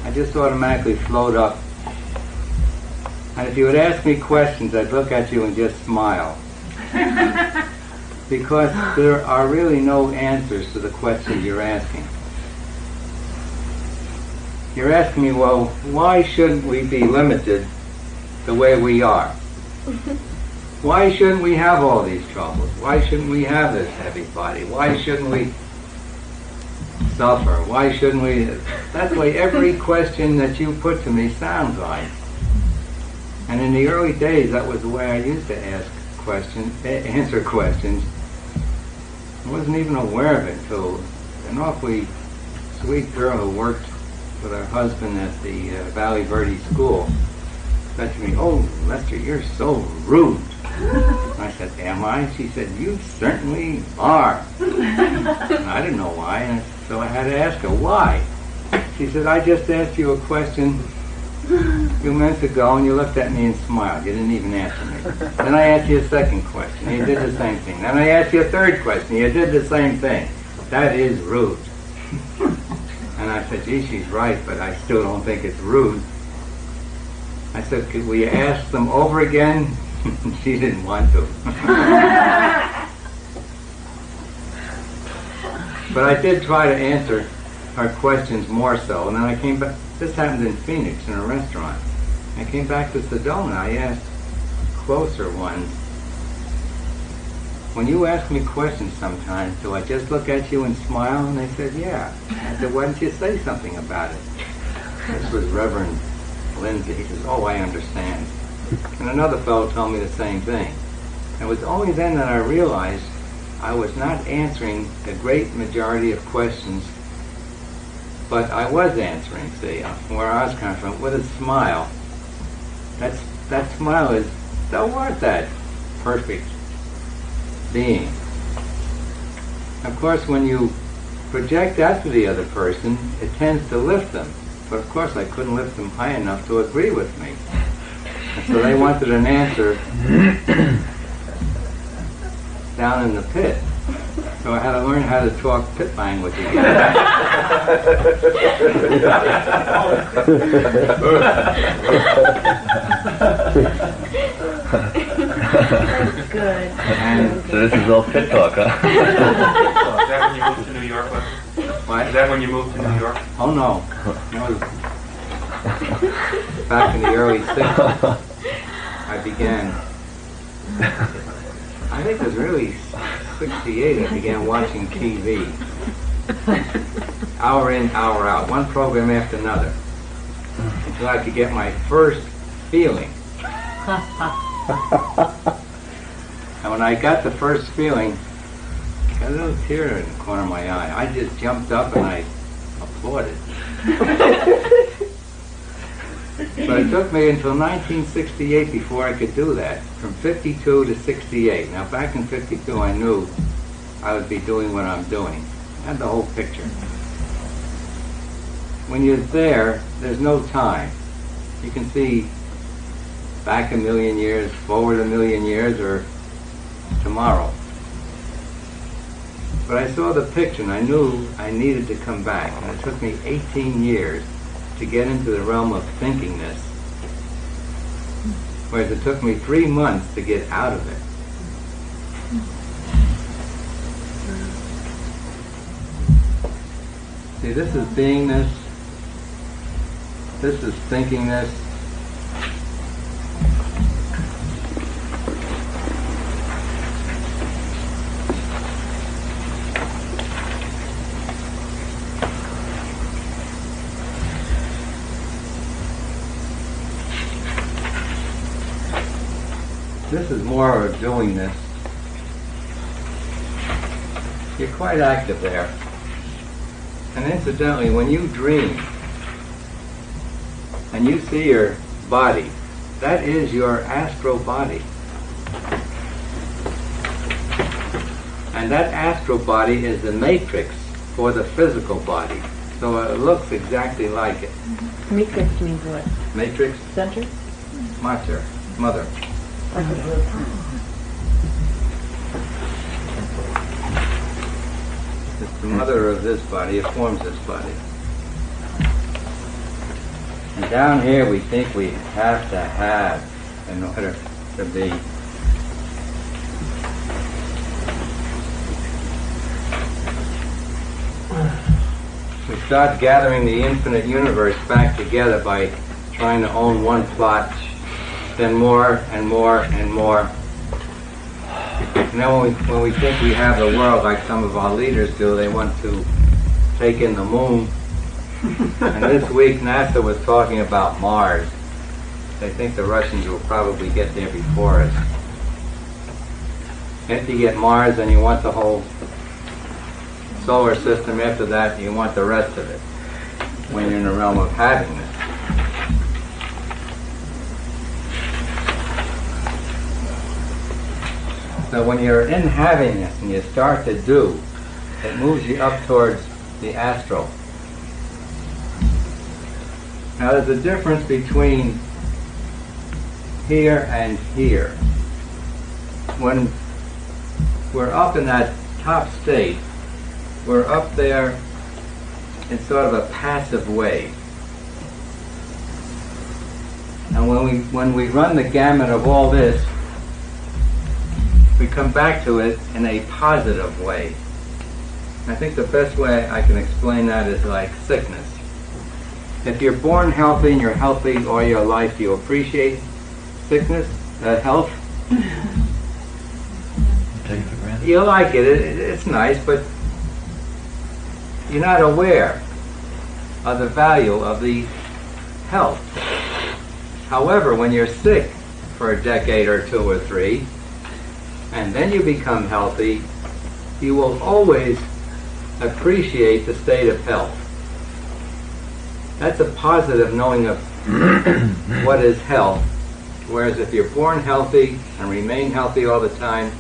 I just automatically float up. And if you would ask me questions, I'd look at you and just smile. Because there are really no answers to the questions you're asking. You're asking me, well, why shouldn't we be limited the way we are? Why shouldn't we have all these troubles? Why shouldn't we have this heavy body? Why shouldn't we suffer? Why shouldn't we? That's the way every question that you put to me sounds like. And in the early days, that was the way I used to answer questions. I wasn't even aware of it until an awfully sweet girl who worked with her husband at the Valley Verde School said to me, "Oh, Lester, you're so rude." I said, "Am I?" She said, "You certainly are." And I didn't know why, and so I had to ask her, why? She said, "I just asked you a question a few minutes ago, and you looked at me and smiled. You didn't even answer me. Then I asked you a second question, and you did the same thing. Then I asked you a third question, and you did the same thing. That is rude." And I said, "Gee, she's right, but I still don't think it's rude." I said, "Could we ask them over again?" She didn't want to. But I did try to answer her questions more so. And then I came back. This happened in Phoenix in a restaurant. I came back to Sedona. I asked closer ones, "When you ask me questions sometimes, do I just look at you and smile?" And they said, "Yeah." I said, "Why didn't you say something about it?" This was Reverend Lindsay. He says, "Oh, I understand." And another fellow told me the same thing. And it was only then that I realized I was not answering the great majority of questions, but I was answering, see, from where I was coming from, with a smile. That smile is so worth that perfect being. Of course, when you project that to the other person, it tends to lift them. But of course, I couldn't lift them high enough to agree with me. And so they wanted an answer down in the pit. So I had to learn how to talk pit language again. That's good. And So this is all pit talk, huh? Is that when you moved to New York? what? Is that when you moved to New York? Oh no. That was back in the early 60s. I began. I think it was really 68 I began watching TV. Hour in, hour out. One program after another. Until I could get my first feeling. And when I got the first feeling, I got a little tear in the corner of my eye. I just jumped up and I applauded. But it took me until 1968 before I could do that, from 52 to 68. Now back in 52 I knew I would be doing what I'm doing. I had the whole picture. When you're there, there's no time. You can see back a million years, forward a million years, or tomorrow. But I saw the picture and I knew I needed to come back. And it took me 18 years to get into the realm of thinking this. Whereas it took me 3 months to get out of it. See, this is beingness. This is thinkingness. This is more of doing this. You're quite active there. And incidentally, when you dream, and you see your body, that is your astral body. And that astral body is the matrix for the physical body. So it looks exactly like it. Matrix means what? Matrix? Center? Mater. Mother. It's the mother of this body. It forms this body. And down here we think we have to have in order to be. We start gathering the infinite universe back together by trying to own one plot, then more and more and more. And then when we think we have the world like some of our leaders do, they want to take in the moon. And this week NASA was talking about Mars. They think the Russians will probably get there before us. If you get Mars, then you want the whole solar system. After that, you want the rest of it when you're in the realm of happiness. So when you're in happiness and you start to do, it moves you up towards the astral. Now there's a difference between here and here. When we're up in that top state, we're up there in sort of a passive way. And when we run the gamut of all this, we come back to it in a positive way. I think the best way I can explain that is like sickness. If you're born healthy and you're healthy all your life, you appreciate sickness, health. Take it for granted. You like it. It's nice, but you're not aware of the value of the health. However, when you're sick for a decade or two or three, and then you become healthy, you will always appreciate the state of health. That's a positive knowing of what is health. Whereas if you're born healthy and remain healthy all the time,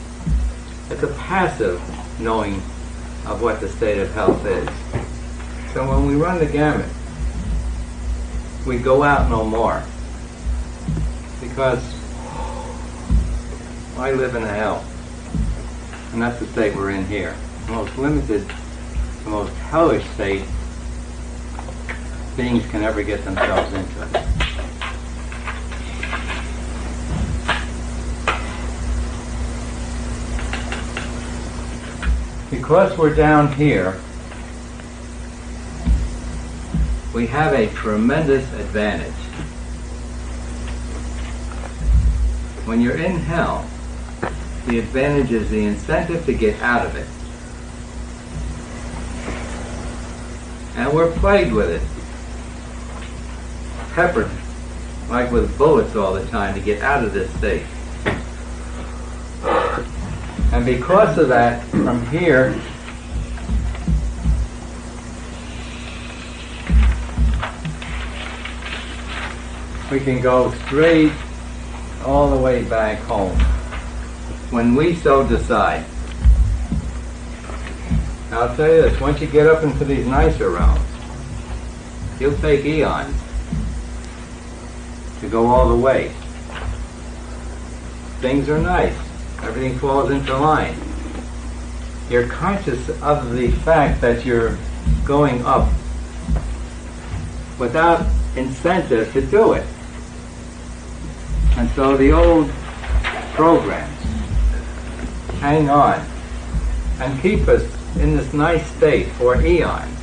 it's a passive knowing of what the state of health is. So when we run the gamut, we go out no more. Because I live in a hell. And that's the state we're in here. The most limited, the most hellish state beings can ever get themselves into. Because we're down here, we have a tremendous advantage. When you're in hell, the advantage is the incentive to get out of it. And we're plagued with it. Peppered, like with bullets all the time to get out of this state. And because of that, from here, we can go straight all the way back home when we so decide. Now I'll tell you this, once you get up into these nicer realms, you'll take eons to go all the way. Things are nice. Everything falls into line. You're conscious of the fact that you're going up without incentive to do it. And so the old programs hang on and keep us in this nice state for eons.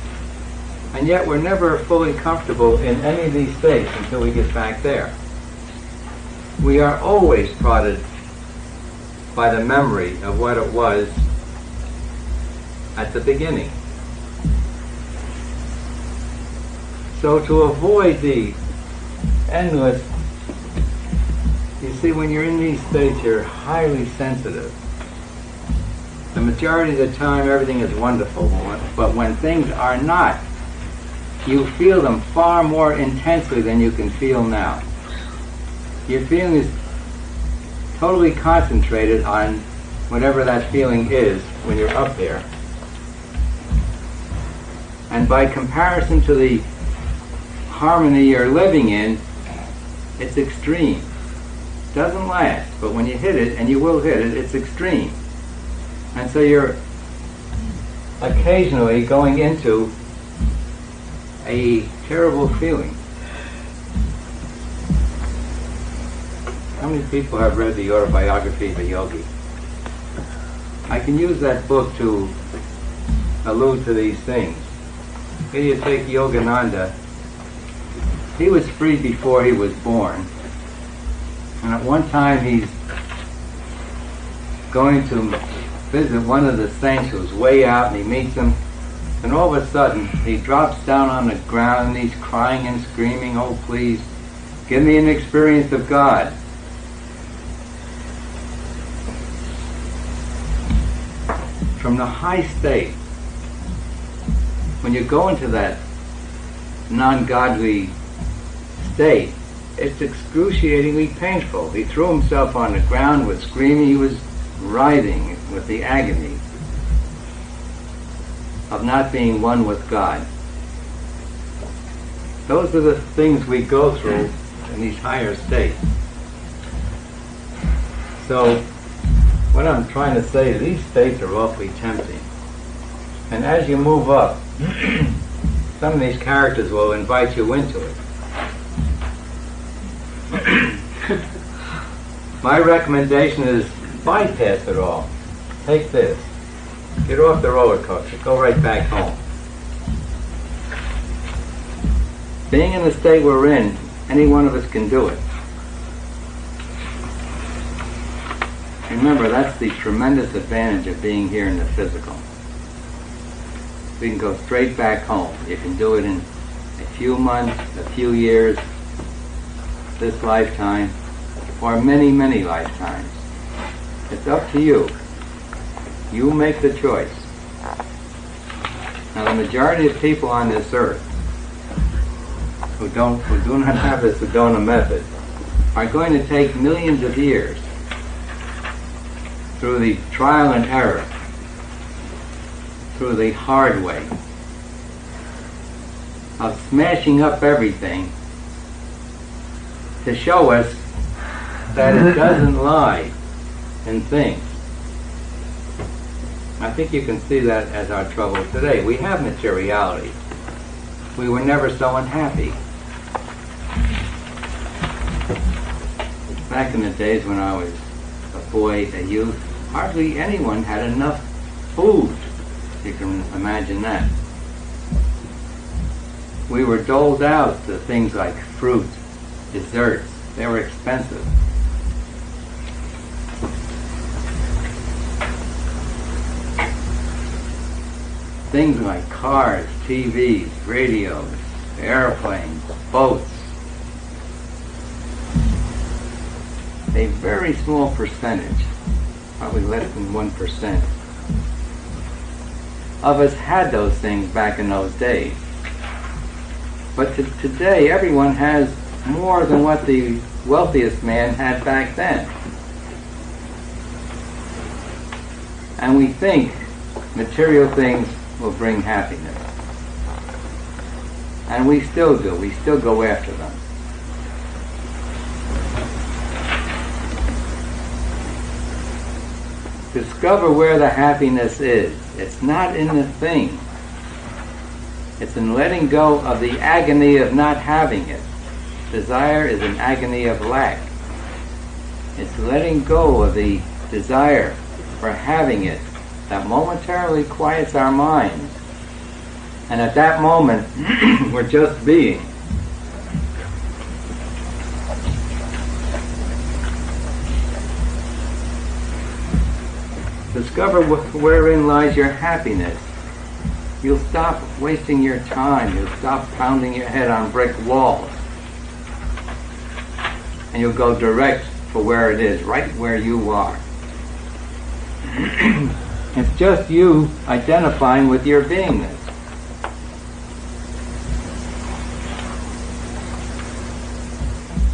And yet we're never fully comfortable in any of these states until we get back there. We are always prodded by the memory of what it was at the beginning. So to avoid the endless, you see, when you're in these states, you're highly sensitive. The majority of the time, everything is wonderful, but when things are not you feel them far more intensely than you can feel now. Your feeling is totally concentrated on whatever that feeling is when you're up there. And by comparison to the harmony you're living in, it's extreme. It doesn't last, but when you hit it, and you will hit it, it's extreme. And so you're occasionally going into a terrible feeling. How many people have read the autobiography of a yogi? I can use that book to allude to these things. Here you take Yogananda. He was freed before he was born. And at one time he's going to visit one of the saints who's way out, and he meets him. And all of a sudden he drops down on the ground and he's crying and screaming, "Oh, please, give me an experience of God." From the high state, when you go into that non-godly state, it's excruciatingly painful. He threw himself on the ground, was screaming, he was writhing with the agony of not being one with God. Those are the things we go through in these higher states. So, what I'm trying to say is these states are awfully tempting. And as you move up, some of these characters will invite you into it. My recommendation is bypass it all. Take this. Get off the roller coaster. Go right back home. Being in the state we're in, any one of us can do it. Remember, that's the tremendous advantage of being here in the physical. We can go straight back home. You can do it in a few months, a few years, this lifetime, or many, many lifetimes. It's up to you. You make the choice. Now, the majority of people on this earth who do not have the Sedona method are going to take millions of years through the trial and error, through the hard way of smashing up everything to show us that it doesn't lie in things. I think you can see that as our trouble today. We have materiality. We were never so unhappy. Back in the days when I was a boy, a youth, hardly anyone had enough food. You can imagine that. We were doled out to things like fruit, desserts. They were expensive. Things like cars, TVs, radios, airplanes, boats. A very small percentage, probably less than 1%, of us had those things back in those days. But today, everyone has more than what the wealthiest man had back then. And we think material things will bring happiness. And we still do. We still go after them. Discover where the happiness is. It's not in the thing. It's in letting go of the agony of not having it. Desire is an agony of lack. It's letting go of the desire for having it that momentarily quiets our minds. And at that moment, we're just being. Discover wherein lies your happiness. You'll stop wasting your time. You'll stop pounding your head on brick walls. And you'll go direct for where it is, right where you are. It's just you identifying with your beingness.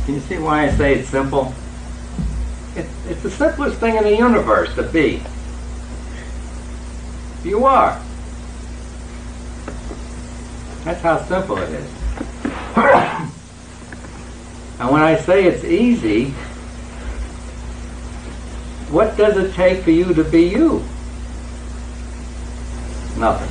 Can you see why I say it's simple? It's the simplest thing in the universe to be. You are. That's how simple it is. And when I say it's easy, what does it take for you to be you? Nothing.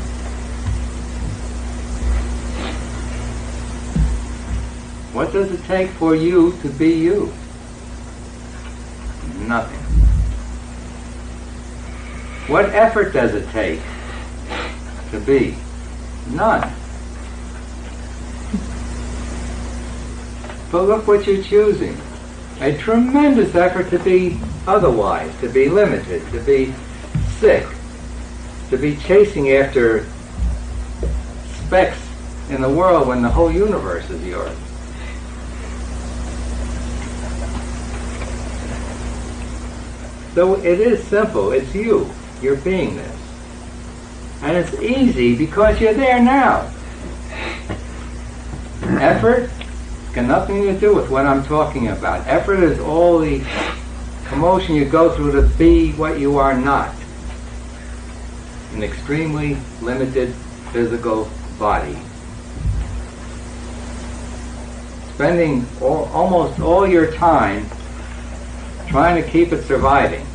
What does it take for you to be you? Nothing. What effort does it take to be? None. But look what you're choosing. A tremendous effort to be otherwise, to be limited, to be sick, to be chasing after specks in the world when the whole universe is yours. So it is simple. It's you. You're beingness. And it's easy because you're there now. Effort got nothing to do with what I'm talking about. Effort is all the commotion you go through to be what you are not. An extremely limited physical body. Spending almost all your time trying to keep it surviving.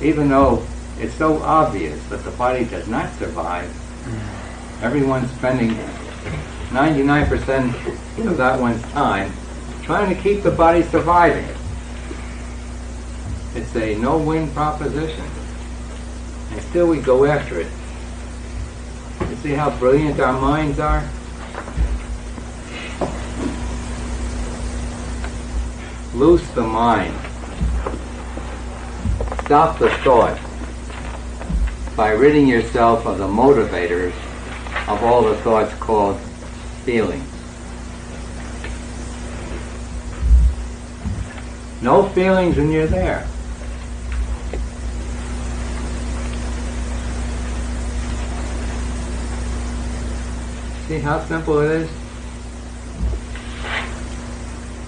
Even though it's so obvious that the body does not survive, everyone's spending 99% of that one's time trying to keep the body surviving. It's a no-win proposition. And still we go after it. You see how brilliant our minds are? Loose the mind. Stop the thought by ridding yourself of the motivators of all the thoughts called feelings. No feelings and you're there. See how simple it is?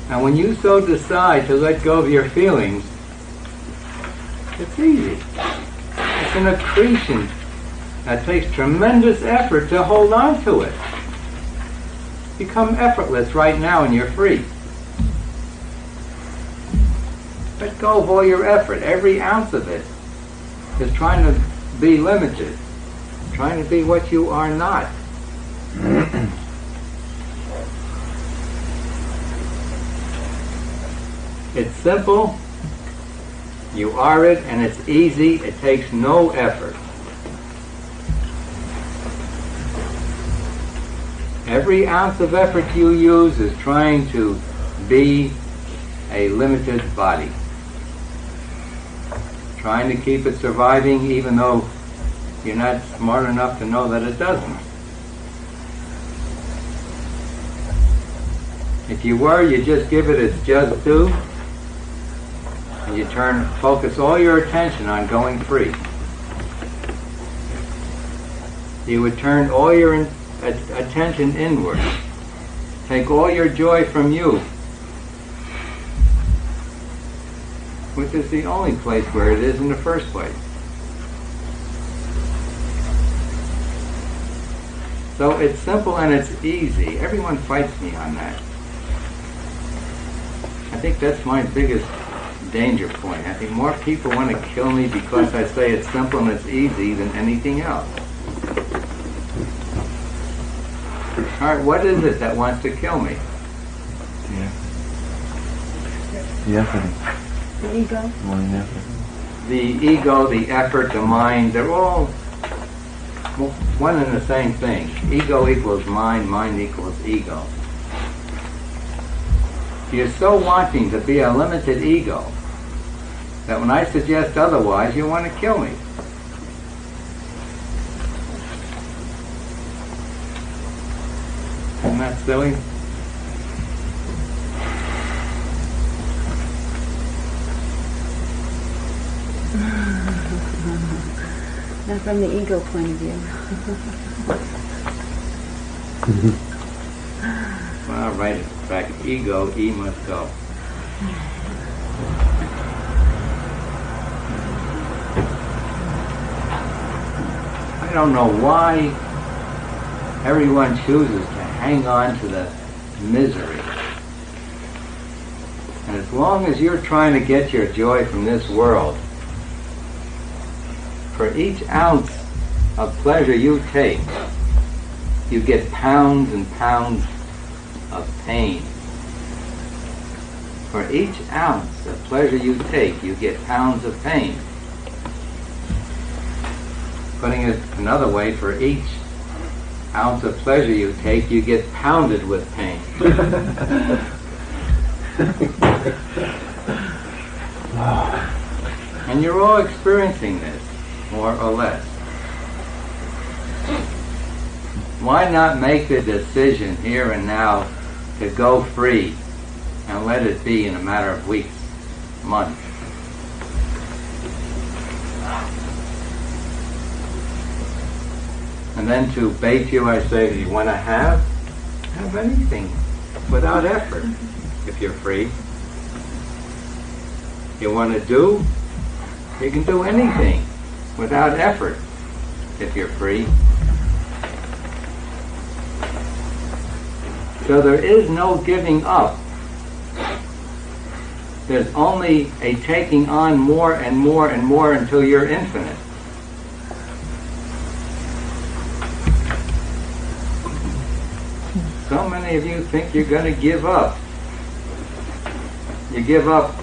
And when you so decide to let go of your feelings, it's easy. It's an accretion that takes tremendous effort to hold on to it. Become effortless right now and you're free. Let go of all your effort. Every ounce of it is trying to be limited, trying to be what you are not. It's simple, you are it, and it's easy, it takes no effort. Every ounce of effort you use is trying to be a limited body. Trying to keep it surviving even though you're not smart enough to know that it doesn't. If you were, you just give it its just due. And you focus all your attention on going free. You would turn all your attention inward. Take all your joy from you, which is the only place where it is in the first place. So it's simple and it's easy. Everyone fights me on that. I think that's my biggest danger point. I think more people want to kill me because I say it's simple and it's easy than anything else. Alright, what is it that wants to kill me? Yeah. The effort. The ego? Wanting effort. The ego, the effort, the mind, they're all one and the same thing. Ego equals mind, mind equals ego. You're so wanting to be a limited ego that when I suggest otherwise, you want to kill me. Isn't that silly? Not from the ego point of view. Well, I'll write it back. Ego, E must go. I don't know why everyone chooses to hang on to the misery. And as long as you're trying to get your joy from this world, for each ounce of pleasure you take, you get pounds and pounds of pain. For each ounce of pleasure you take, you get pounds of pain. Putting it another way, for each ounce of pleasure you take, you get pounded with pain. And you're all experiencing this, more or less. Why not make the decision here and now to go free and let it be in a matter of weeks, months? And then to bait you, I say, you want to have anything without effort if you're free. You want to do, you can do anything without effort if you're free. So there is no giving up. There's only a taking on more and more and more until you're infinite. So many of you think you're going to give up. You give up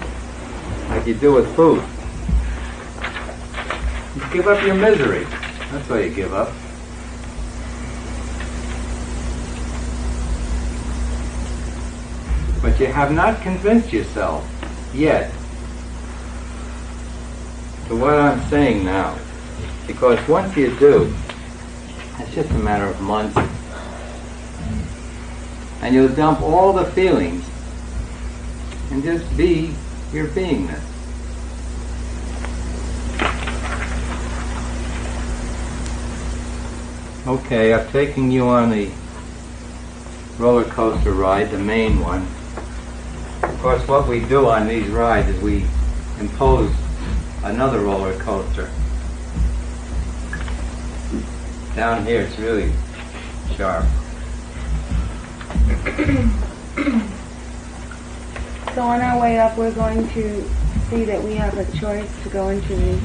like you do with food. You give up your misery. That's why you give up. But you have not convinced yourself yet to what I'm saying now. Because once you do, it's just a matter of months. And you'll dump all the feelings and just be your beingness. Okay, I've taken you on the roller coaster ride, the main one. Of course, what we do on these rides is we impose another roller coaster. Down here it's really sharp. So on our way up, we're going to see that we have a choice to go into the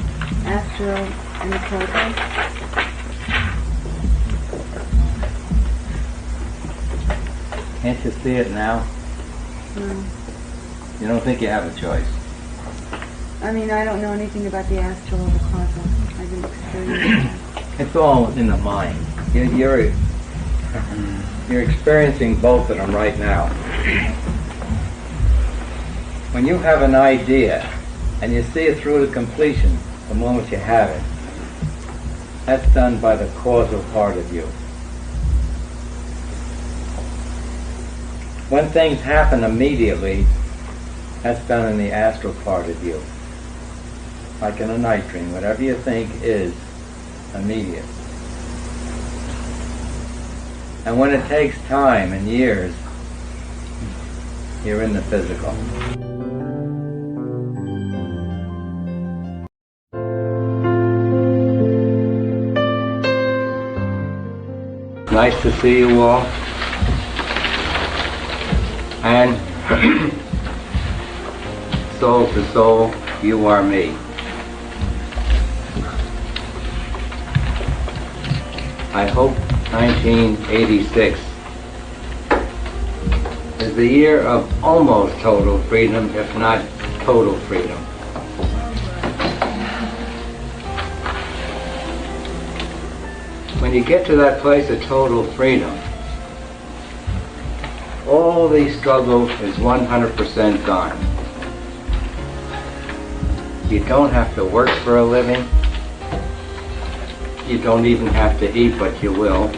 astral and the cosmos. Can't you see it now? No. You don't think you have a choice? I mean, I don't know anything about the astral or the cosmos. I didn't experience that. It's all in the mind. You're experiencing both of them right now. When you have an idea and you see it through to completion the moment you have it, that's done by the causal part of you. When things happen immediately, that's done in the astral part of you. Like in a night dream, whatever you think is immediate. And when it takes time and years, you're in the physical. Nice to see you all. And soul to soul, you are me. I hope 1986 is the year of almost total freedom, if not total freedom. When you get to that place of total freedom, all the struggle is 100% gone. You don't have to work for a living. You don't even have to eat, but you will.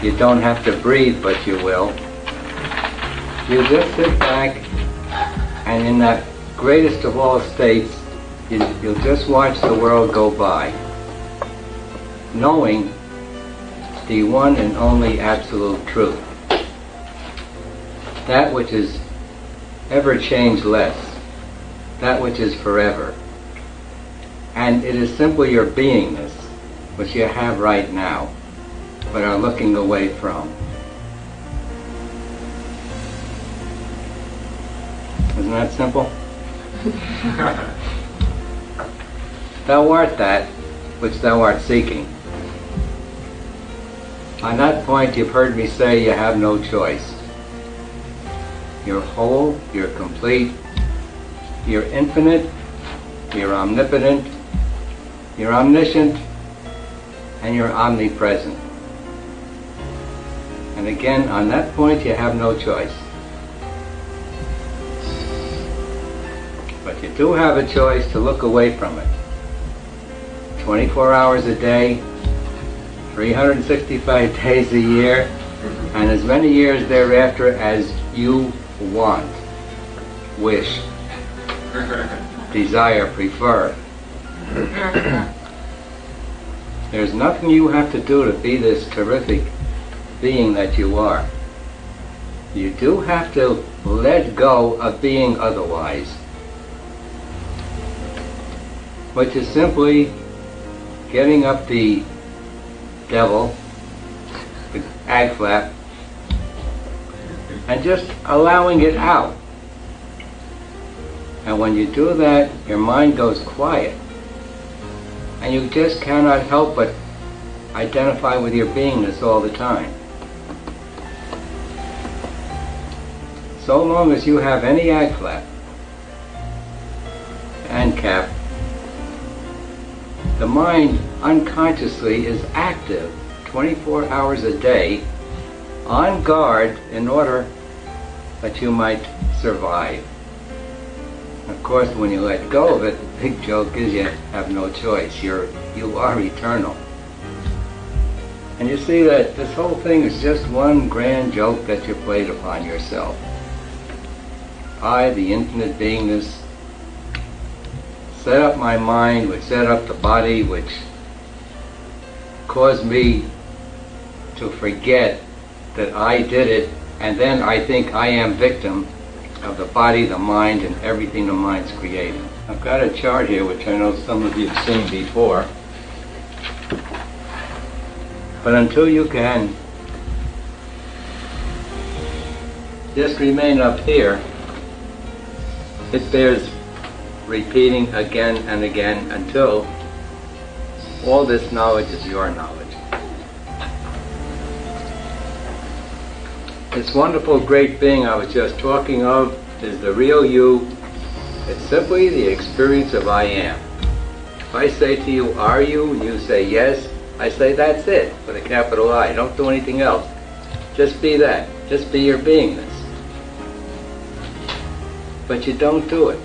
You don't have to breathe, but you will. You just sit back, and in that greatest of all states, you'll just watch the world go by, knowing the one and only absolute truth. that which is ever changeless, that which is forever. And it is simply your beingness, which you have right now, but are looking away from. Isn't that simple? Thou art that which thou art seeking. On that point, you've heard me say you have no choice. You're whole, you're complete, you're infinite, you're omnipotent, you're omniscient, and you're omnipresent. And again, on that point, you have no choice. But you do have a choice to look away from it. 24 hours a day, 365 days a year, and as many years thereafter as you want, wish, desire, prefer. There's nothing you have to do to be this terrific being that you are. You do have to let go of being otherwise, which is simply getting up the devil, the ag flap, and just allowing it out. And when you do that, your mind goes quiet. And you just cannot help but identify with your beingness all the time. So long as you have any ag flap and cap, the mind unconsciously is active 24 hours a day, on guard in order that you might survive. Of course, when you let go of it, the big joke is you have no choice. You are eternal. And you see that this whole thing is just one grand joke that you played upon yourself. I, the infinite beingness, set up my mind, which set up the body, which caused me to forget that I did it, and then I think I am victim of the body, the mind, and everything the mind's created. I've got a chart here which I know some of you have seen before. But until you can just remain up here, it bears repeating again and again until all this knowledge is your knowledge. This wonderful great being I was just talking of is the real you. It's simply the experience of I am. If I say to you, are you? And you say yes, I say that's it, with a capital I. Don't do anything else. Just be that. Just be your beingness. But you don't do it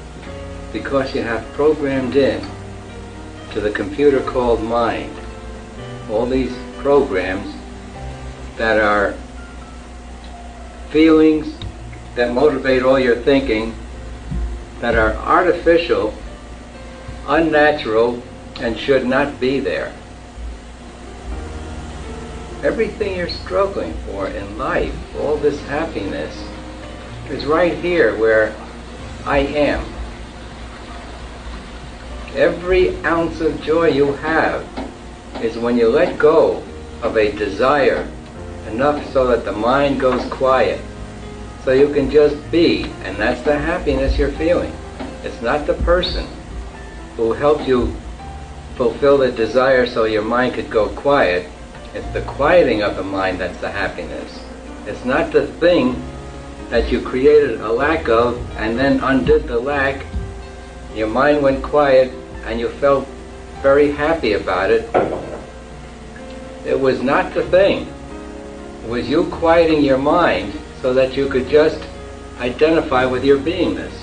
because you have programmed in to the computer called mind all these programs that are feelings that motivate all your thinking, that are artificial, unnatural, and should not be there. Everything you're struggling for in life, all this happiness, is right here where I am. Every ounce of joy you have is when you let go of a desire enough so that the mind goes quiet, so you can just be, and that's the happiness you're feeling. It's not the person who helped you fulfill the desire so your mind could go quiet. It's the quieting of the mind that's the happiness. It's not the thing that you created a lack of and then undid the lack. Your mind went quiet and you felt very happy about it. It was not the thing. It was you quieting your mind so that you could just identify with your beingness.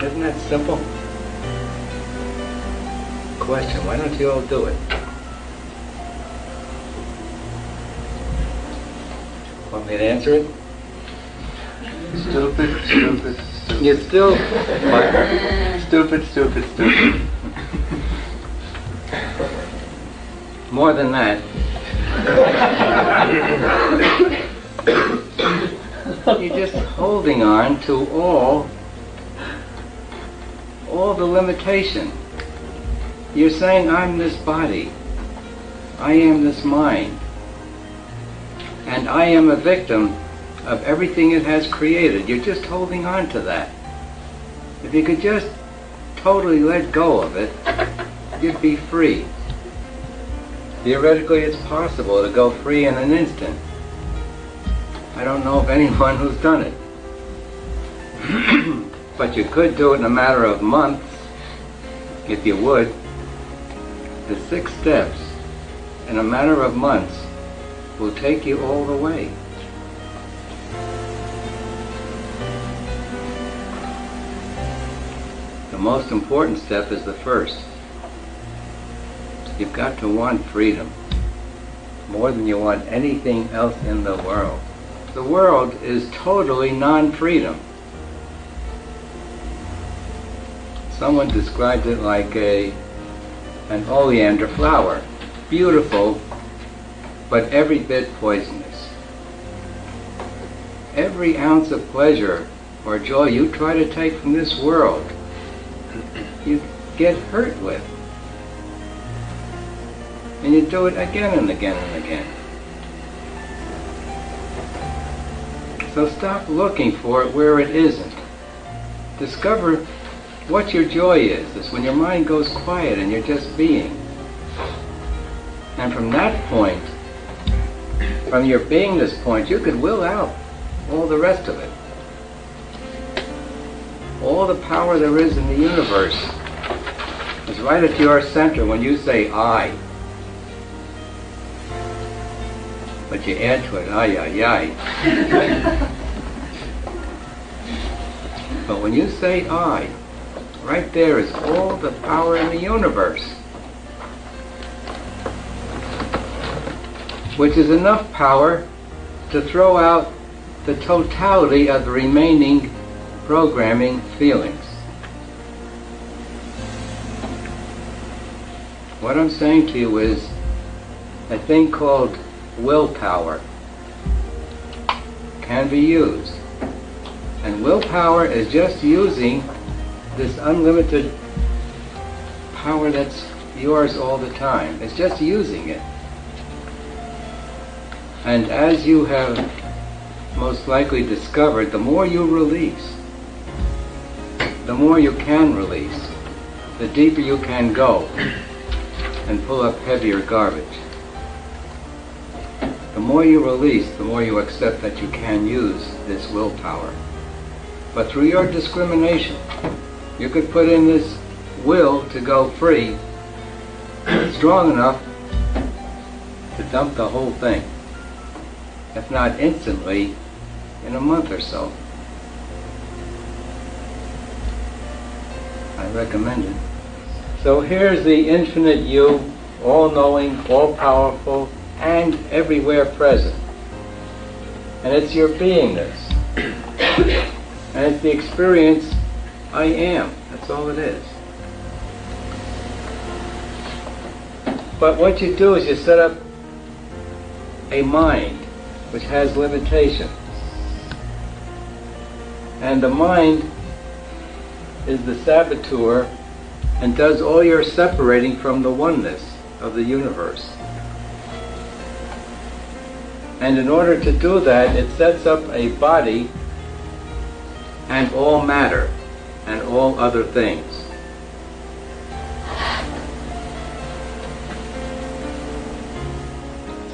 Isn't that simple? Question, why don't you all do it? Want me to answer it? Stupid, stupid, stupid. You still... Stupid, stupid, stupid. More than that. You're just holding on to all the limitation. You're saying, I'm this body, I am this mind, and I am a victim of everything it has created. You're just holding on to that. If you could just totally let go of it, you'd be free. Theoretically, it's possible to go free in an instant. I don't know of anyone who's done it. But you could do it in a matter of months, if you would. The 6 steps, in a matter of months, will take you all the way. The most important step is the first. You've got to want freedom more than you want anything else in the world. The world is totally non-freedom. Someone described it like an oleander flower. Beautiful, but every bit poisonous. Every ounce of pleasure or joy you try to take from this world, you get hurt with. And you do it again and again and again. So stop looking for it where it isn't. Discover what your joy is. It's when your mind goes quiet and you're just being. And from that point, from your beingness point, you could will out all the rest of it. All the power there is in the universe is right at your center when you say I. But you add to it, ay, ay, ay. But when you say I, right there is all the power in the universe, which is enough power to throw out the totality of the remaining programming feelings. What I'm saying to you is a thing called willpower can be used. And willpower is just using this unlimited power that's yours all the time. It's just using it. And as you have most likely discovered, the more you release, the more you can release, the deeper you can go and pull up heavier garbage. The more you release, the more you accept that you can use this willpower. But through your discrimination, you could put in this will to go free strong enough to dump the whole thing, if not instantly, in a month or so. I recommend it. So here's the infinite you, all-knowing, all-powerful, and everywhere present. And it's your beingness. And it's the experience I am. That's all it is. But what you do is you set up a mind which has limitations. And the mind is the saboteur and does all your separating from the oneness of the universe. And in order to do that, it sets up a body and all matter and all other things.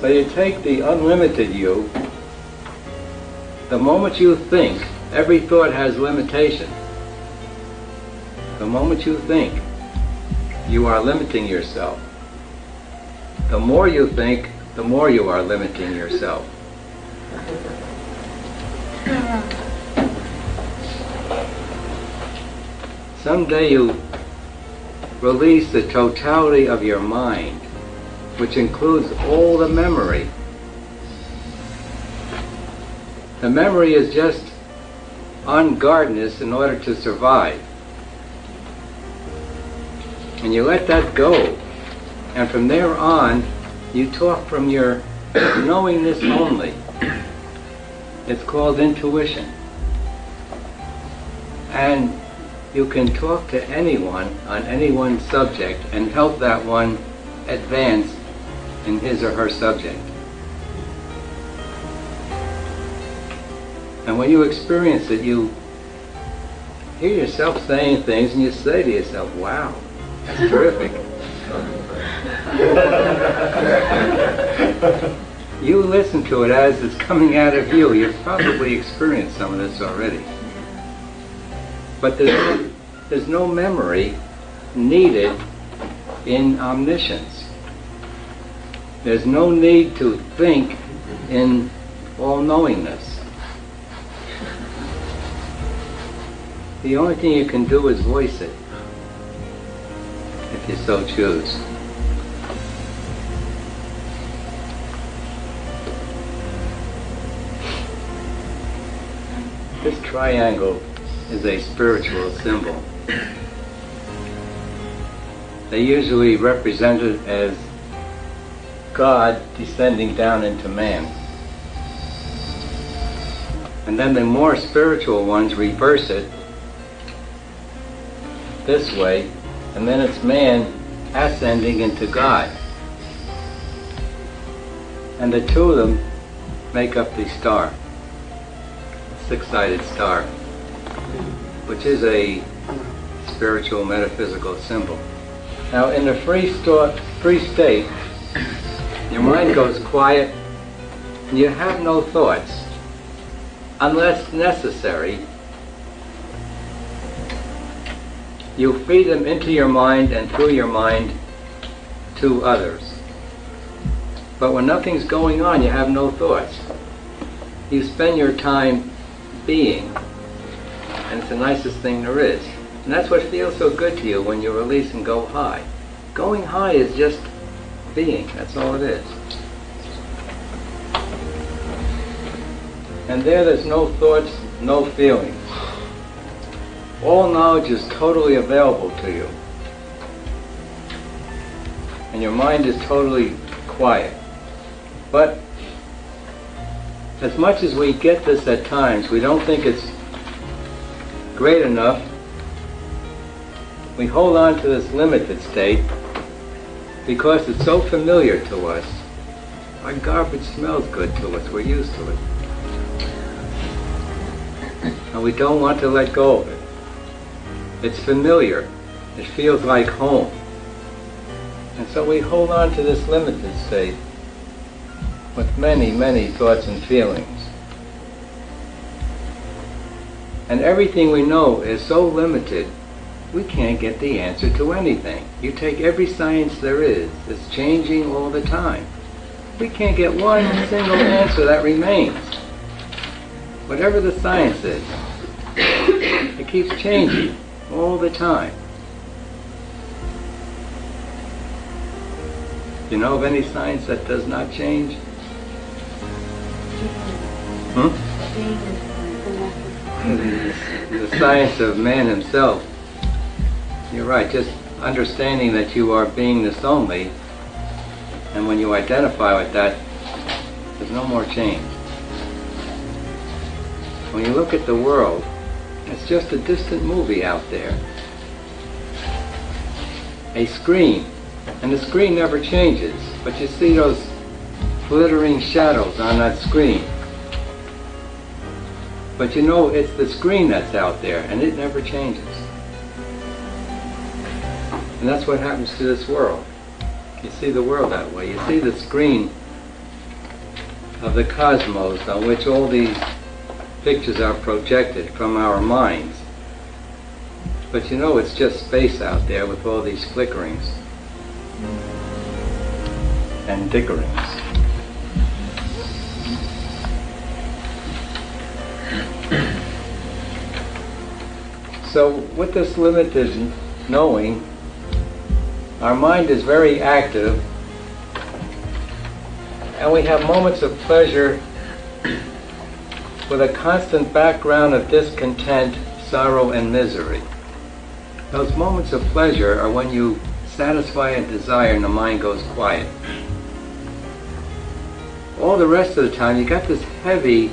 So you take the unlimited you. The moment you think, every thought has limitation. The moment you think, you are limiting yourself. The more you think, the more you are limiting yourself. Someday you release the totality of your mind, which includes all the memory. The memory is just unguardedness in order to survive. And you let that go. And from there on, you talk from your knowingness only. It's called intuition. And you can talk to anyone on any one subject and help that one advance in his or her subject. And when you experience it, you hear yourself saying things and you say to yourself, wow, that's terrific. You listen to it as it's coming out of you. You've probably experienced some of this already. But there's no memory needed in omniscience. There's no need to think in all-knowingness. The only thing you can do is voice it, if you so choose. This triangle is a spiritual symbol. They usually represent it as God descending down into man. And then the more spiritual ones reverse it this way, and then it's man ascending into God. And the two of them make up the star, six-sided star, which is a spiritual metaphysical symbol. Now in the free state, your mind goes quiet and you have no thoughts unless necessary. You feed them into your mind and through your mind to others. But when nothing's going on, you have no thoughts. You spend your time being, and it's the nicest thing there is. And that's what feels so good to you when you release and go high. Going high is just being, that's all it is. And there's no thoughts, no feelings. All knowledge is totally available to you. And your mind is totally quiet. But as much as we get this at times, we don't think it's great enough. We hold on to this limited state because it's so familiar to us. Our garbage smells good to us, we're used to it. And we don't want to let go of it. It's familiar. It feels like home. And so we hold on to this limited state with many, many thoughts and feelings. And everything we know is so limited, we can't get the answer to anything. You take every science there is, it's changing all the time. We can't get one single answer that remains. Whatever the science is, it keeps changing all the time. Do you know of any science that does not change? The science of man himself. You're right, just understanding that you are beingness only, and when you identify with that, there's no more change. When you look at the world, it's just a distant movie out there. A screen, and the screen never changes, but you see those glittering shadows on that screen. But you know it's the screen that's out there, and it never changes. And that's what happens to this world. You see the world that way. You see the screen of the cosmos on which all these pictures are projected from our minds. But you know it's just space out there with all these flickerings and dickerings. So with this limited knowing, our mind is very active, and we have moments of pleasure with a constant background of discontent, sorrow, and misery. Those moments of pleasure are when you satisfy a desire and the mind goes quiet. All the rest of the time you got this heavy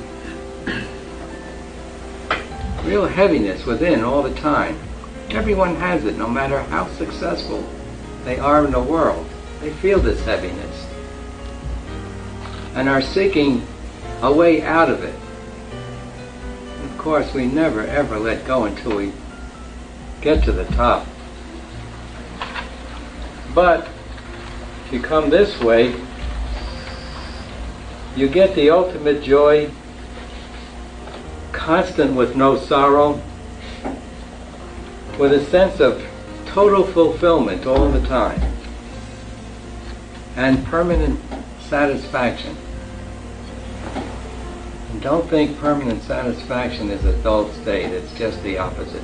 real heaviness within all the time. Everyone has it, no matter how successful they are in the world. They feel this heaviness and are seeking a way out of it. Of course, we never ever let go until we get to the top. But if you come this way, you get the ultimate joy, constant with no sorrow, with a sense of total fulfillment all the time, and permanent satisfaction. And don't think permanent satisfaction is a dull state. It's just the opposite.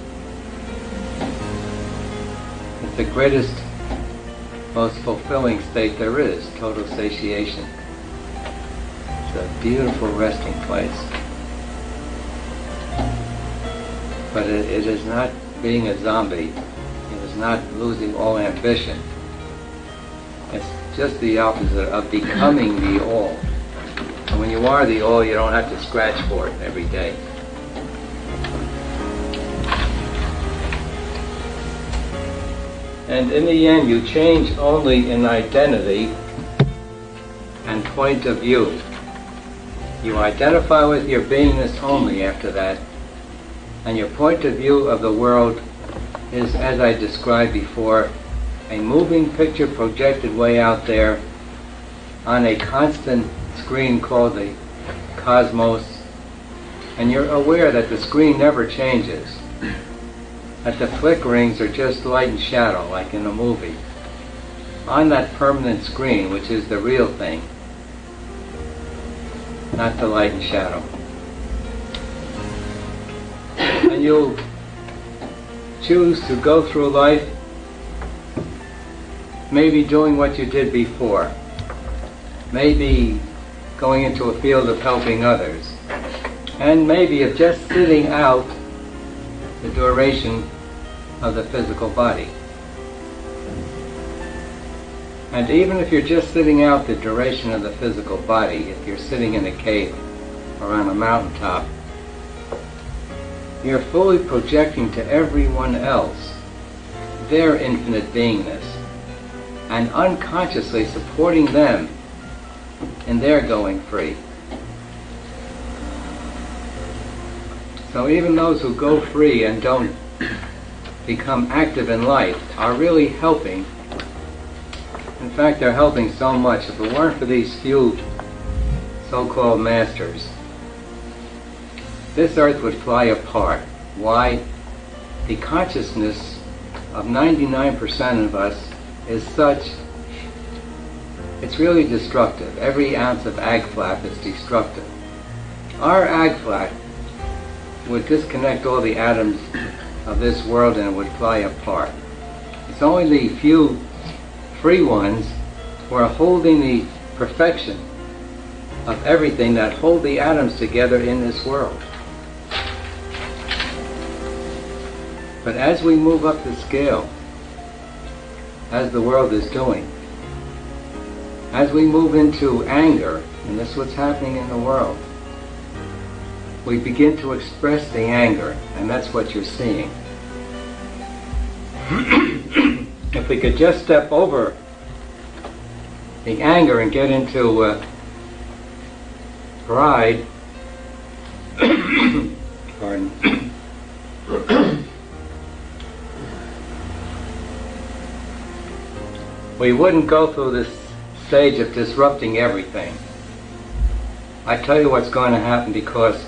It's the greatest, most fulfilling state there is, total satiation. It's a beautiful resting place. But it is not being a zombie. It is not losing all ambition. It's just the opposite of becoming the all. And when you are the all, you don't have to scratch for it every day. And in the end, you change only in identity and point of view. You identify with your beingness only after that, and your point of view of the world is, as I described before, a moving picture projected way out there on a constant screen called the cosmos, and you're aware that the screen never changes, that the flickerings are just light and shadow, like in a movie, on that permanent screen, which is the real thing, not the light and shadow. And you'll choose to go through life maybe doing what you did before, maybe going into a field of helping others, and maybe of just sitting out the duration of the physical body. And even if you're just sitting out the duration of the physical body, if you're sitting in a cave or on a mountaintop, you're fully projecting to everyone else their infinite beingness and unconsciously supporting them in their going free. So even those who go free and don't become active in life are really helping. In fact, they're helping so much. If it weren't for these few so-called masters, this earth would fly apart. Why? The consciousness of 99% of us is such, it's really destructive. Every ounce of ag flap is destructive. Our ag flap would disconnect all the atoms of this world and it would fly apart. It's only the few free ones who are holding the perfection of everything that hold the atoms together in this world. But as we move up the scale, as the world is doing, as we move into anger, and this is what's happening in the world, we begin to express the anger, and that's what you're seeing. If we could just step over the anger and get into pride, pardon, we wouldn't go through this stage of disrupting everything. I tell you what's going to happen, because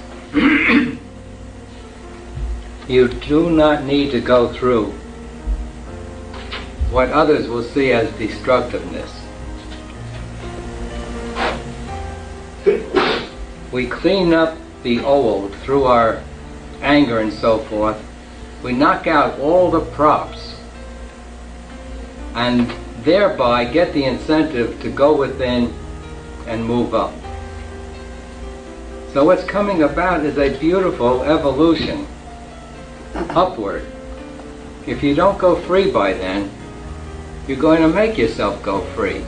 you do not need to go through what others will see as destructiveness. We clean up the old through our anger and so forth. We knock out all the props and thereby get the incentive to go within and move up. So what's coming about is a beautiful evolution upward. If you don't go free by then, you're going to make yourself go free.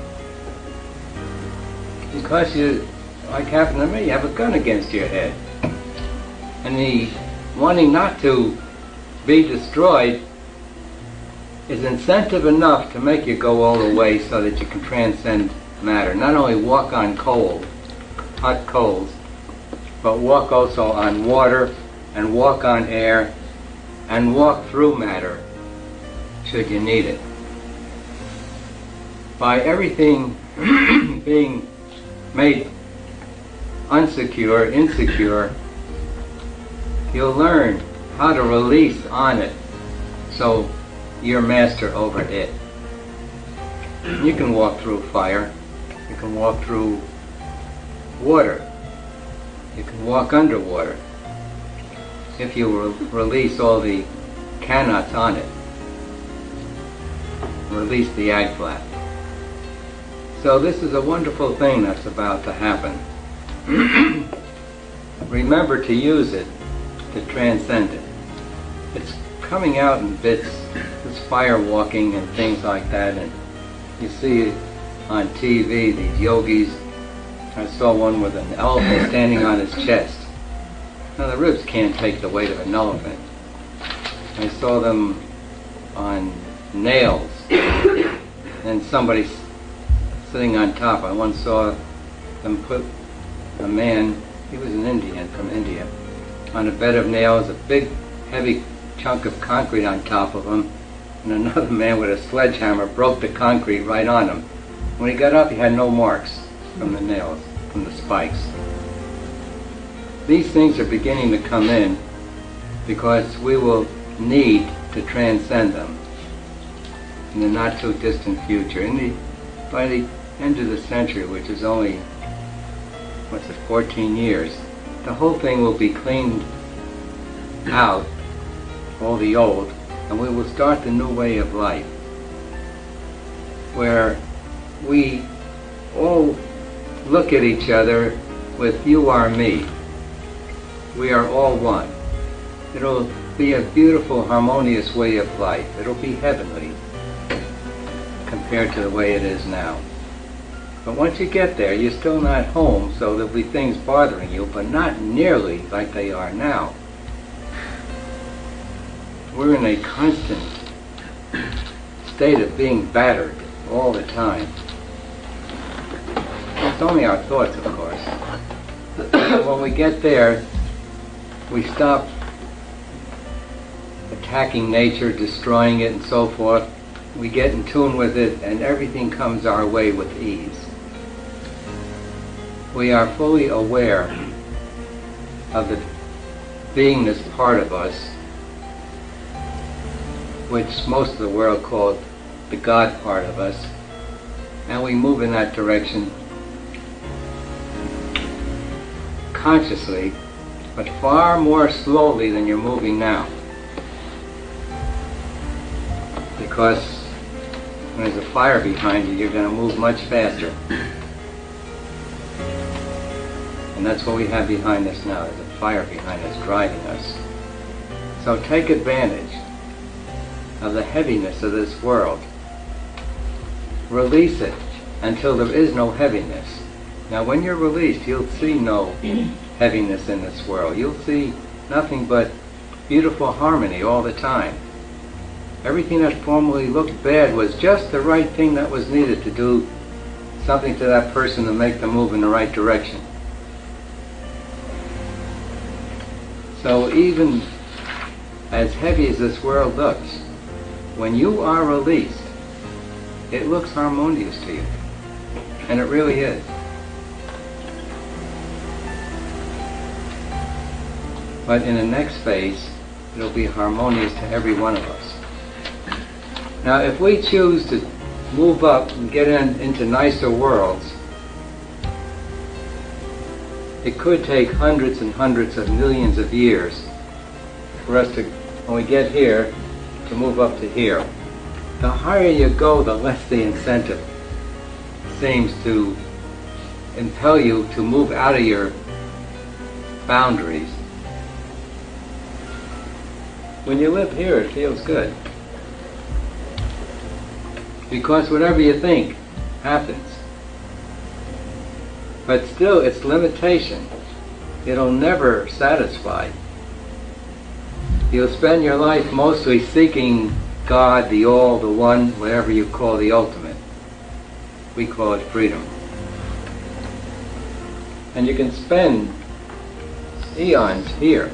Because you, like happened to me, you have a gun against your head. And the wanting not to be destroyed is incentive enough to make you go all the way so that you can transcend matter. Not only walk on hot coals, but walk also on water, and walk on air, and walk through matter, should you need it. By everything being made insecure, you'll learn how to release on it, so you're master over it. You can walk through fire, you can walk through water, you can walk underwater, if you release all the cannots on it, release the ag flap. So this is a wonderful thing that's about to happen. Remember to use it to transcend it. It's coming out in bits, this fire walking and things like that, and you see it on TV, these yogis. I saw one with an elephant standing on his chest. Now the ribs can't take the weight of an elephant. I saw them on nails, and somebody sitting on top. I once saw them put a man, he was an Indian from India, on a bed of nails, a big heavy chunk of concrete on top of him, and another man with a sledgehammer broke the concrete right on him. When he got up, he had no marks from the nails, from the spikes. These things are beginning to come in because we will need to transcend them in the not too distant future. By the end of the century, which is only 14 years, the whole thing will be cleaned out, all the old, and we will start the new way of life, where we all look at each other with you are me. We are all one. It'll be a beautiful, harmonious way of life. It'll be heavenly compared to the way it is now. But once you get there, you're still not home, so there'll be things bothering you, but not nearly like they are now. We're in a constant state of being battered all the time. It's only our thoughts, of course. When we get there, we stop attacking nature, destroying it, and so forth. We get in tune with it, and everything comes our way with ease. We are fully aware of the beingness part of us, which most of the world calls the God part of us, and we move in that direction consciously, but far more slowly than you're moving now. Because when there's a fire behind you, you're going to move much faster. And that's what we have behind us now. There's a fire behind us driving us. So take advantage of the heaviness of this world. Release it until there is no heaviness. Now when you're released, you'll see no heaviness in this world. You'll see nothing but beautiful harmony all the time. Everything that formerly looked bad was just the right thing that was needed to do something to that person to make them move in the right direction. So even as heavy as this world looks, when you are released, it looks harmonious to you. And it really is. But in the next phase, it'll be harmonious to every one of us. Now, if we choose to move up and get into nicer worlds, it could take hundreds and hundreds of millions of years for us to, when we get here, to move up to here. The higher you go, the less the incentive seems to impel you to move out of your boundaries. When you live here, it feels good. Because whatever you think happens. But still, it's limitation. It'll never satisfy. You'll spend your life mostly seeking God, the all, the one, whatever you call the ultimate. We call it freedom. And you can spend eons here.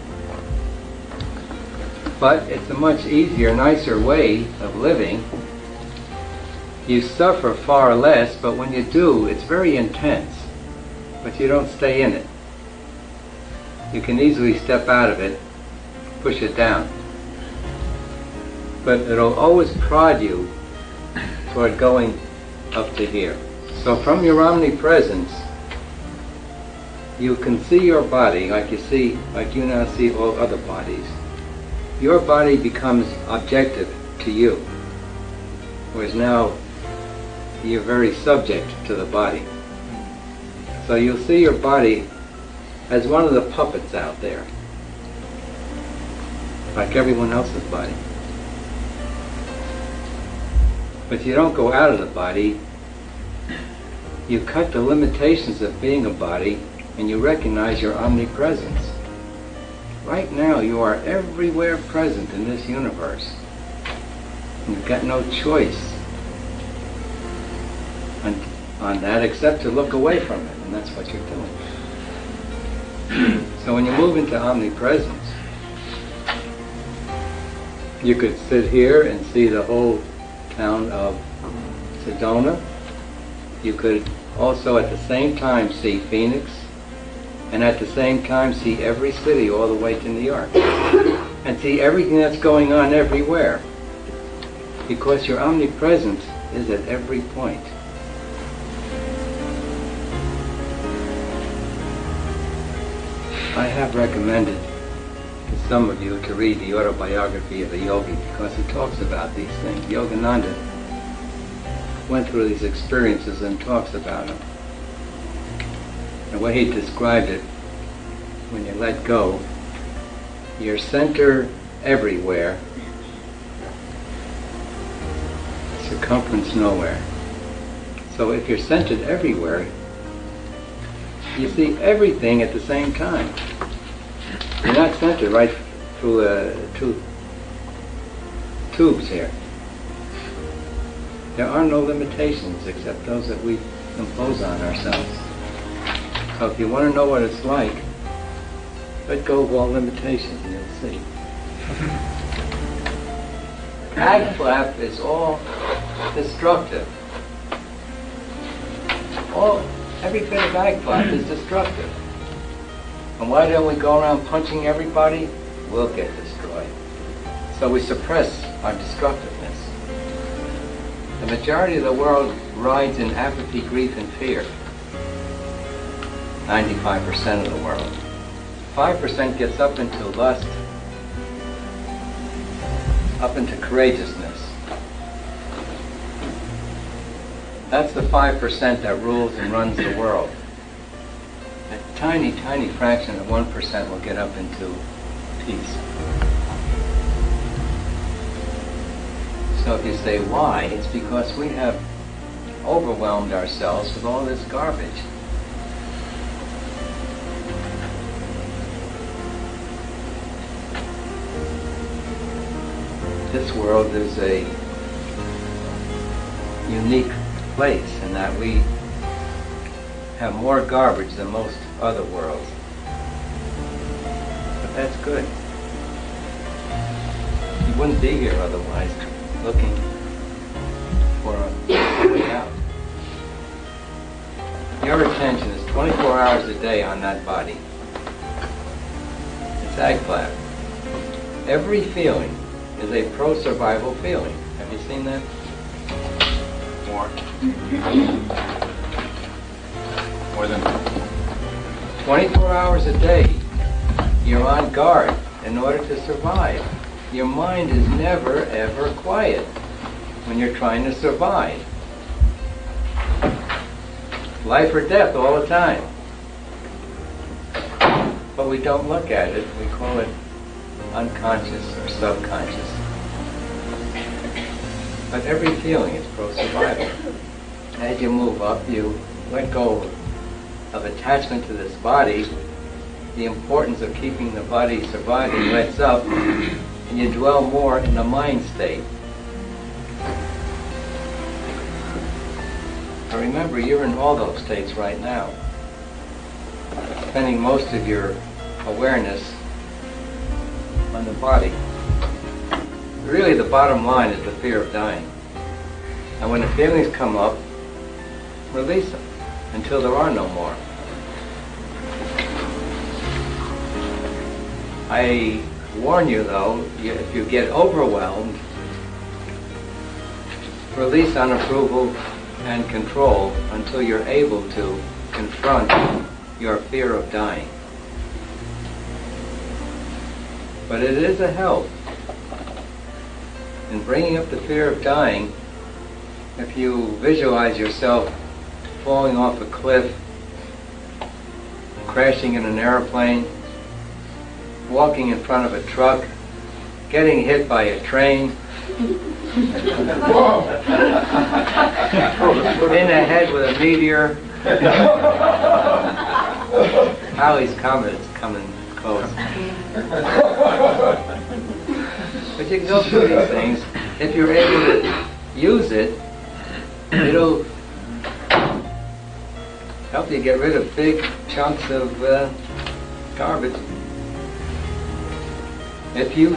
But it's a much easier, nicer way of living. You suffer far less, but when you do, it's very intense. But you don't stay in it. You can easily step out of it, push it down. But it'll always prod you toward going up to here. So from your omnipresence, you can see your body like you now see all other bodies. Your body becomes objective to you, whereas now you're very subject to the body. So you'll see your body as one of the puppets out there, like everyone else's body. But you don't go out of the body. You cut the limitations of being a body, and you recognize your omnipresence. Right now, you are everywhere present in this universe. You've got no choice on that except to look away from it, and that's what you're doing. So when you move into omnipresence, you could sit here and see the whole town of Sedona. You could also at the same time see Phoenix, and at the same time see every city all the way to New York, and see everything that's going on everywhere, because your omnipresence is at every point. I have recommended to some of you to read the autobiography of a yogi because it talks about these things. Yogananda went through these experiences and talks about them. The way he described it, when you let go, your center everywhere, circumference nowhere. So if you're centered everywhere, you see everything at the same time. You're not centered right through two tubes here. There are no limitations except those that we impose on ourselves. So if you want to know what it's like, let go of all limitations and you'll see. Ag flap is all destructive. Every bit of ag flap is destructive. And why don't we go around punching everybody? We'll get destroyed. So we suppress our destructiveness. The majority of the world rides in apathy, grief, and fear. 95% of the world. 5% gets up into lust, up into courageousness. That's the 5% that rules and runs the world. A tiny, tiny fraction of 1% will get up into peace. So if you say why, it's because we have overwhelmed ourselves with all this garbage. This world is a unique place in that we have more garbage than most other worlds. But that's good. You wouldn't be here otherwise, looking for a way out. Your attention is 24 hours a day on that body. It's ag flap. Every feeling is a pro-survival feeling. Have you seen that? More than 24 hours a day, you're on guard in order to survive. Your mind is never, ever quiet when you're trying to survive. Life or death all the time. But we don't look at it. We call it unconscious or subconscious. But every feeling is pro-survival. As you move up, you let go of attachment to this body. The importance of keeping the body surviving lets up, and you dwell more in the mind state. Now remember, you're in all those states right now, spending most of your awareness on the body. Really, the bottom line is the fear of dying. And when the feelings come up, release them until there are no more. I warn you though, if you get overwhelmed, release unapproval and control until you're able to confront your fear of dying. But it is a help in bringing up the fear of dying if you visualize yourself falling off a cliff, crashing in an airplane, walking in front of a truck, getting hit by a train, in the head with a meteor. Howie's coming, it's coming close. But you can go through these things. If you're able to use it, it'll help you get rid of big chunks of garbage. If you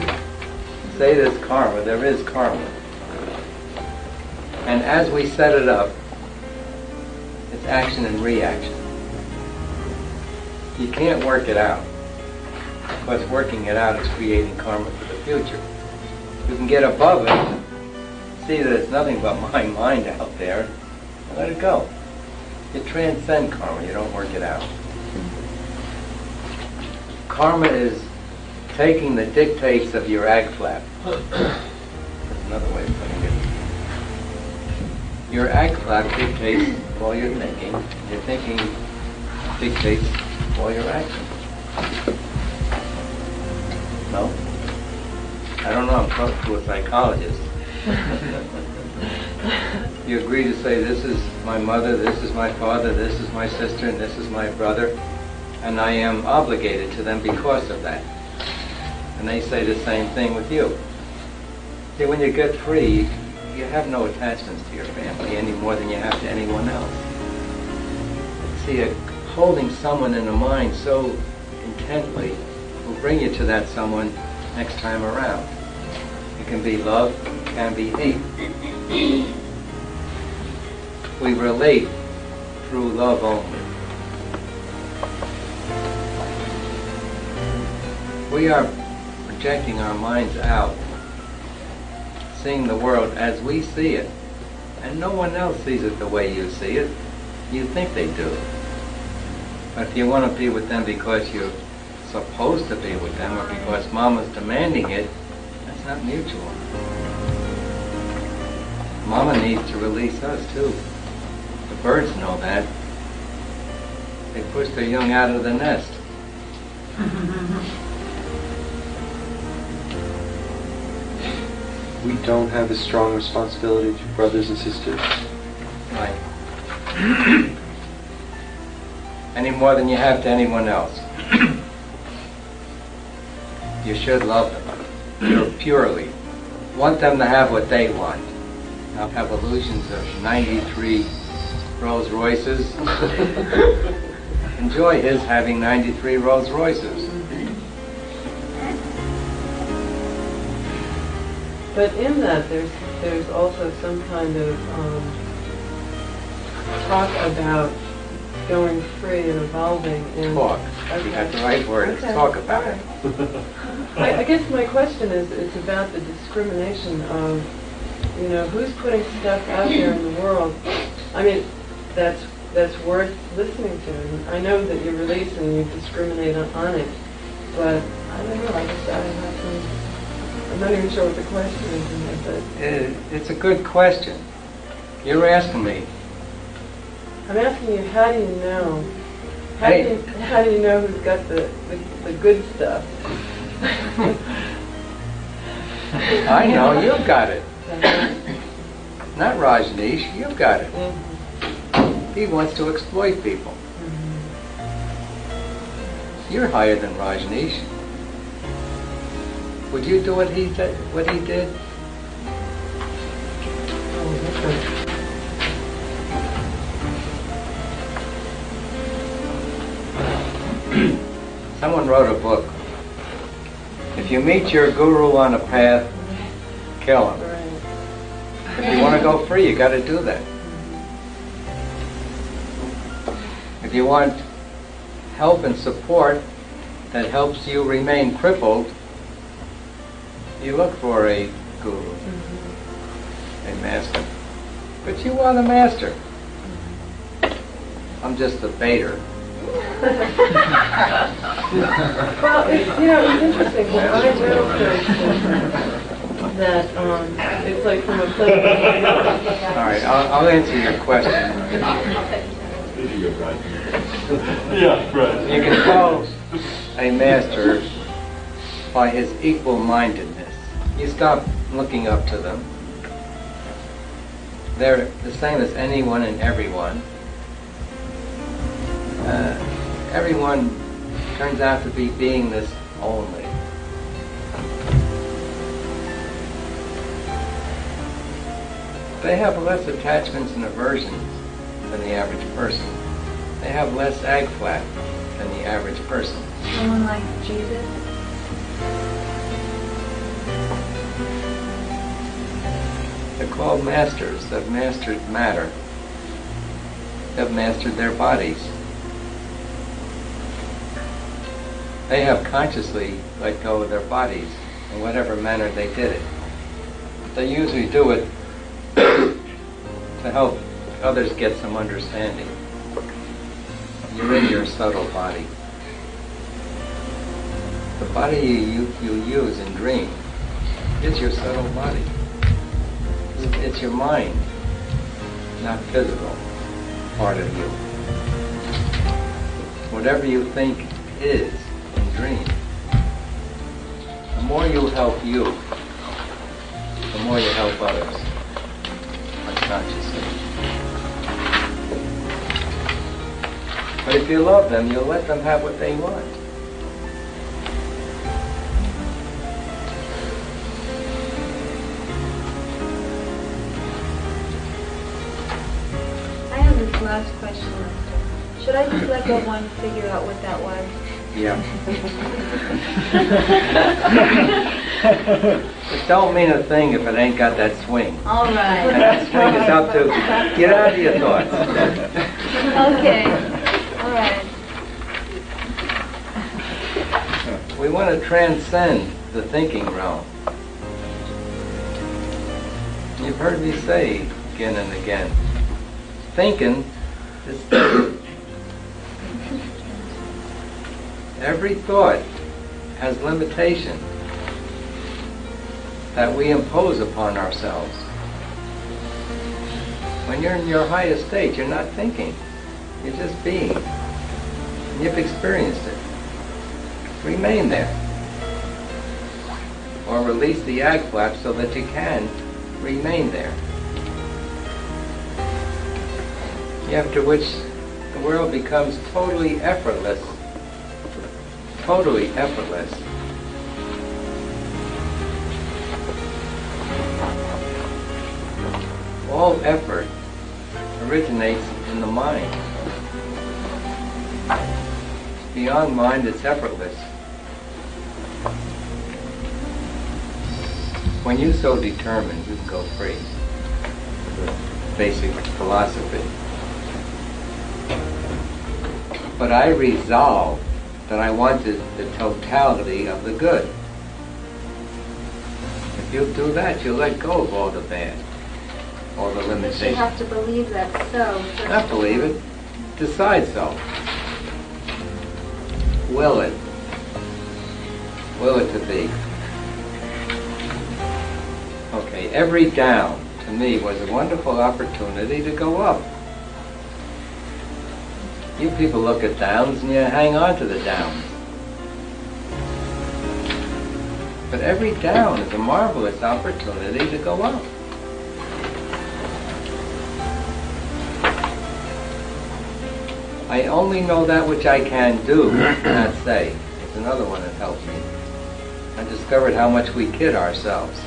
say there's karma, there is karma. And as we set it up, it's action and reaction. You can't work it out, because working it out is creating karma for the future. You can get above it, see that it's nothing but my mind out there, and let it go. You transcend karma, you don't work it out. Karma is taking the dictates of your ag flap. That's another way of putting it. Your ag flap dictates all your thinking. Your thinking dictates all your actions. No? I don't know, I'm talking to a psychologist. You agree to say, this is my mother, this is my father, this is my sister, and this is my brother, and I am obligated to them because of that. And they say the same thing with you. See, when you get free, you have no attachments to your family any more than you have to anyone else. See, holding someone in the mind so intently will bring you to that someone next time around. It can be love, it can be hate. We relate through love only. We are projecting our minds out, seeing the world as we see it, and no one else sees it the way you see it. You think they do. But if you want to be with them because you're supposed to be with them, or because Mama's demanding it, that's not mutual. Mama needs to release us too. The birds know that. They push their young out of the nest. We don't have a strong responsibility to brothers and sisters. Right. Any more than you have to anyone else. You should love them purely. Want them to have what they want. Not have illusions of 93 Rolls Royces. Enjoy his having 93 Rolls Royces. But in that, there's also some kind of talk about going free and evolving. And Talk. You got the right word. Okay. Talk about it. I guess my question is, it's about the discrimination of, who's putting stuff out there in the world. I mean, that's worth listening to. And I know that you release and you discriminate on it, but I don't know. I just have some. I'm not even sure what the question is in there, but It's a good question. You're asking me. I'm asking you, how do you know? How do you know who's got the good stuff? I know, you've got it. Not Rajneesh, you've got it. Mm-hmm. He wants to exploit people. Mm-hmm. You're higher than Rajneesh. Would you do what he did? Someone wrote a book. If you meet your guru on a path, kill him. If you want to go free, you got to do that. If you want help and support that helps you remain crippled, you look for a guru, a master. But you are the master. I'm just the baiter. Well, it's interesting. When I read that it's like from a place. All right, I'll answer your question. Yeah, right. You can tell a master by his equal-mindedness. You stop looking up to them. They're the same as anyone and everyone. Everyone turns out to be beingness only. They have less attachments and aversions than the average person. They have less ag flap than the average person. Someone like Jesus? They're called masters. They've mastered matter. They've mastered their bodies. They have consciously let go of their bodies in whatever manner they did it. They usually do it to help others get some understanding. You're in your subtle body. The body you use in dream is your subtle body. It's your mind, not physical part of you. Whatever you think is in dream, the more you help you, the more you help others unconsciously. But if you love them, you'll let them have what they want. I have this last question, Lester. Should I just let go of one and figure out what that was? Yeah. It don't mean a thing if it ain't got that swing. All right. And that swing is up to get out of your thoughts. Okay. All right. We want to transcend the thinking realm. You've heard me say again and again, thinking is thinking. Every thought has limitation that we impose upon ourselves. When you're in your highest state, you're not thinking. You're just being. And you've experienced it. Remain there. Or release the ag flap so that you can remain there. After which the world becomes totally effortless. Totally effortless. All effort originates in the mind. Beyond mind, it's effortless. When you so determine, you can go free. The basic philosophy. But I resolve that I wanted the totality of the good. If you do that, you'll let go of all the bad, all the limitations. But you have to believe that's so. Not believe it, decide so. Will it. Will it to be. Okay, every down to me was a wonderful opportunity to go up. You people look at downs and you hang on to the downs. But every down is a marvelous opportunity to go up. I only know that which I can do, not say. It's another one that helps me. I discovered how much we kid ourselves.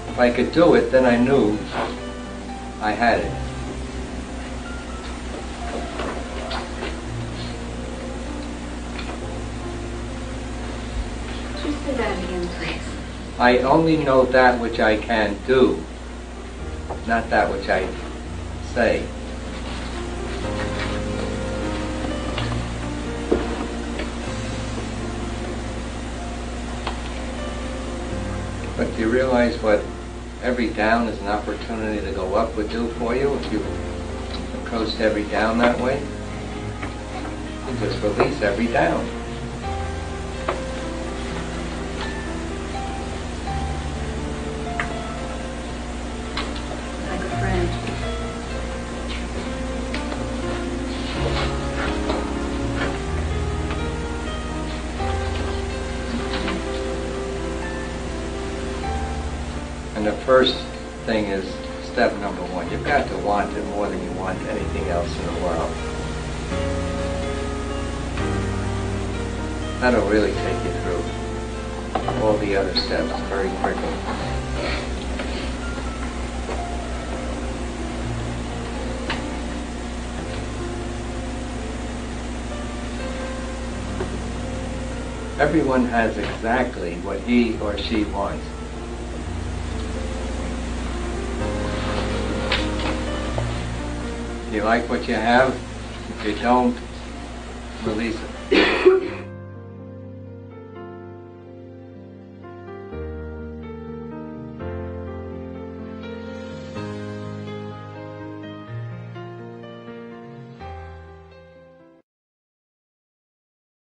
If I could do it, then I knew I had it. Just say that again, please. I only know that which I can do, not that which I say. But do you realize what every down is an opportunity to go up would do for you if you approached every down that way? You just release every down. Like a friend. And the first thing is step number one. You've got to want it more than you want anything else in the world. That'll really take you through all the other steps very quickly. Everyone has exactly what he or she wants. If you like what you have, if you don't, release it.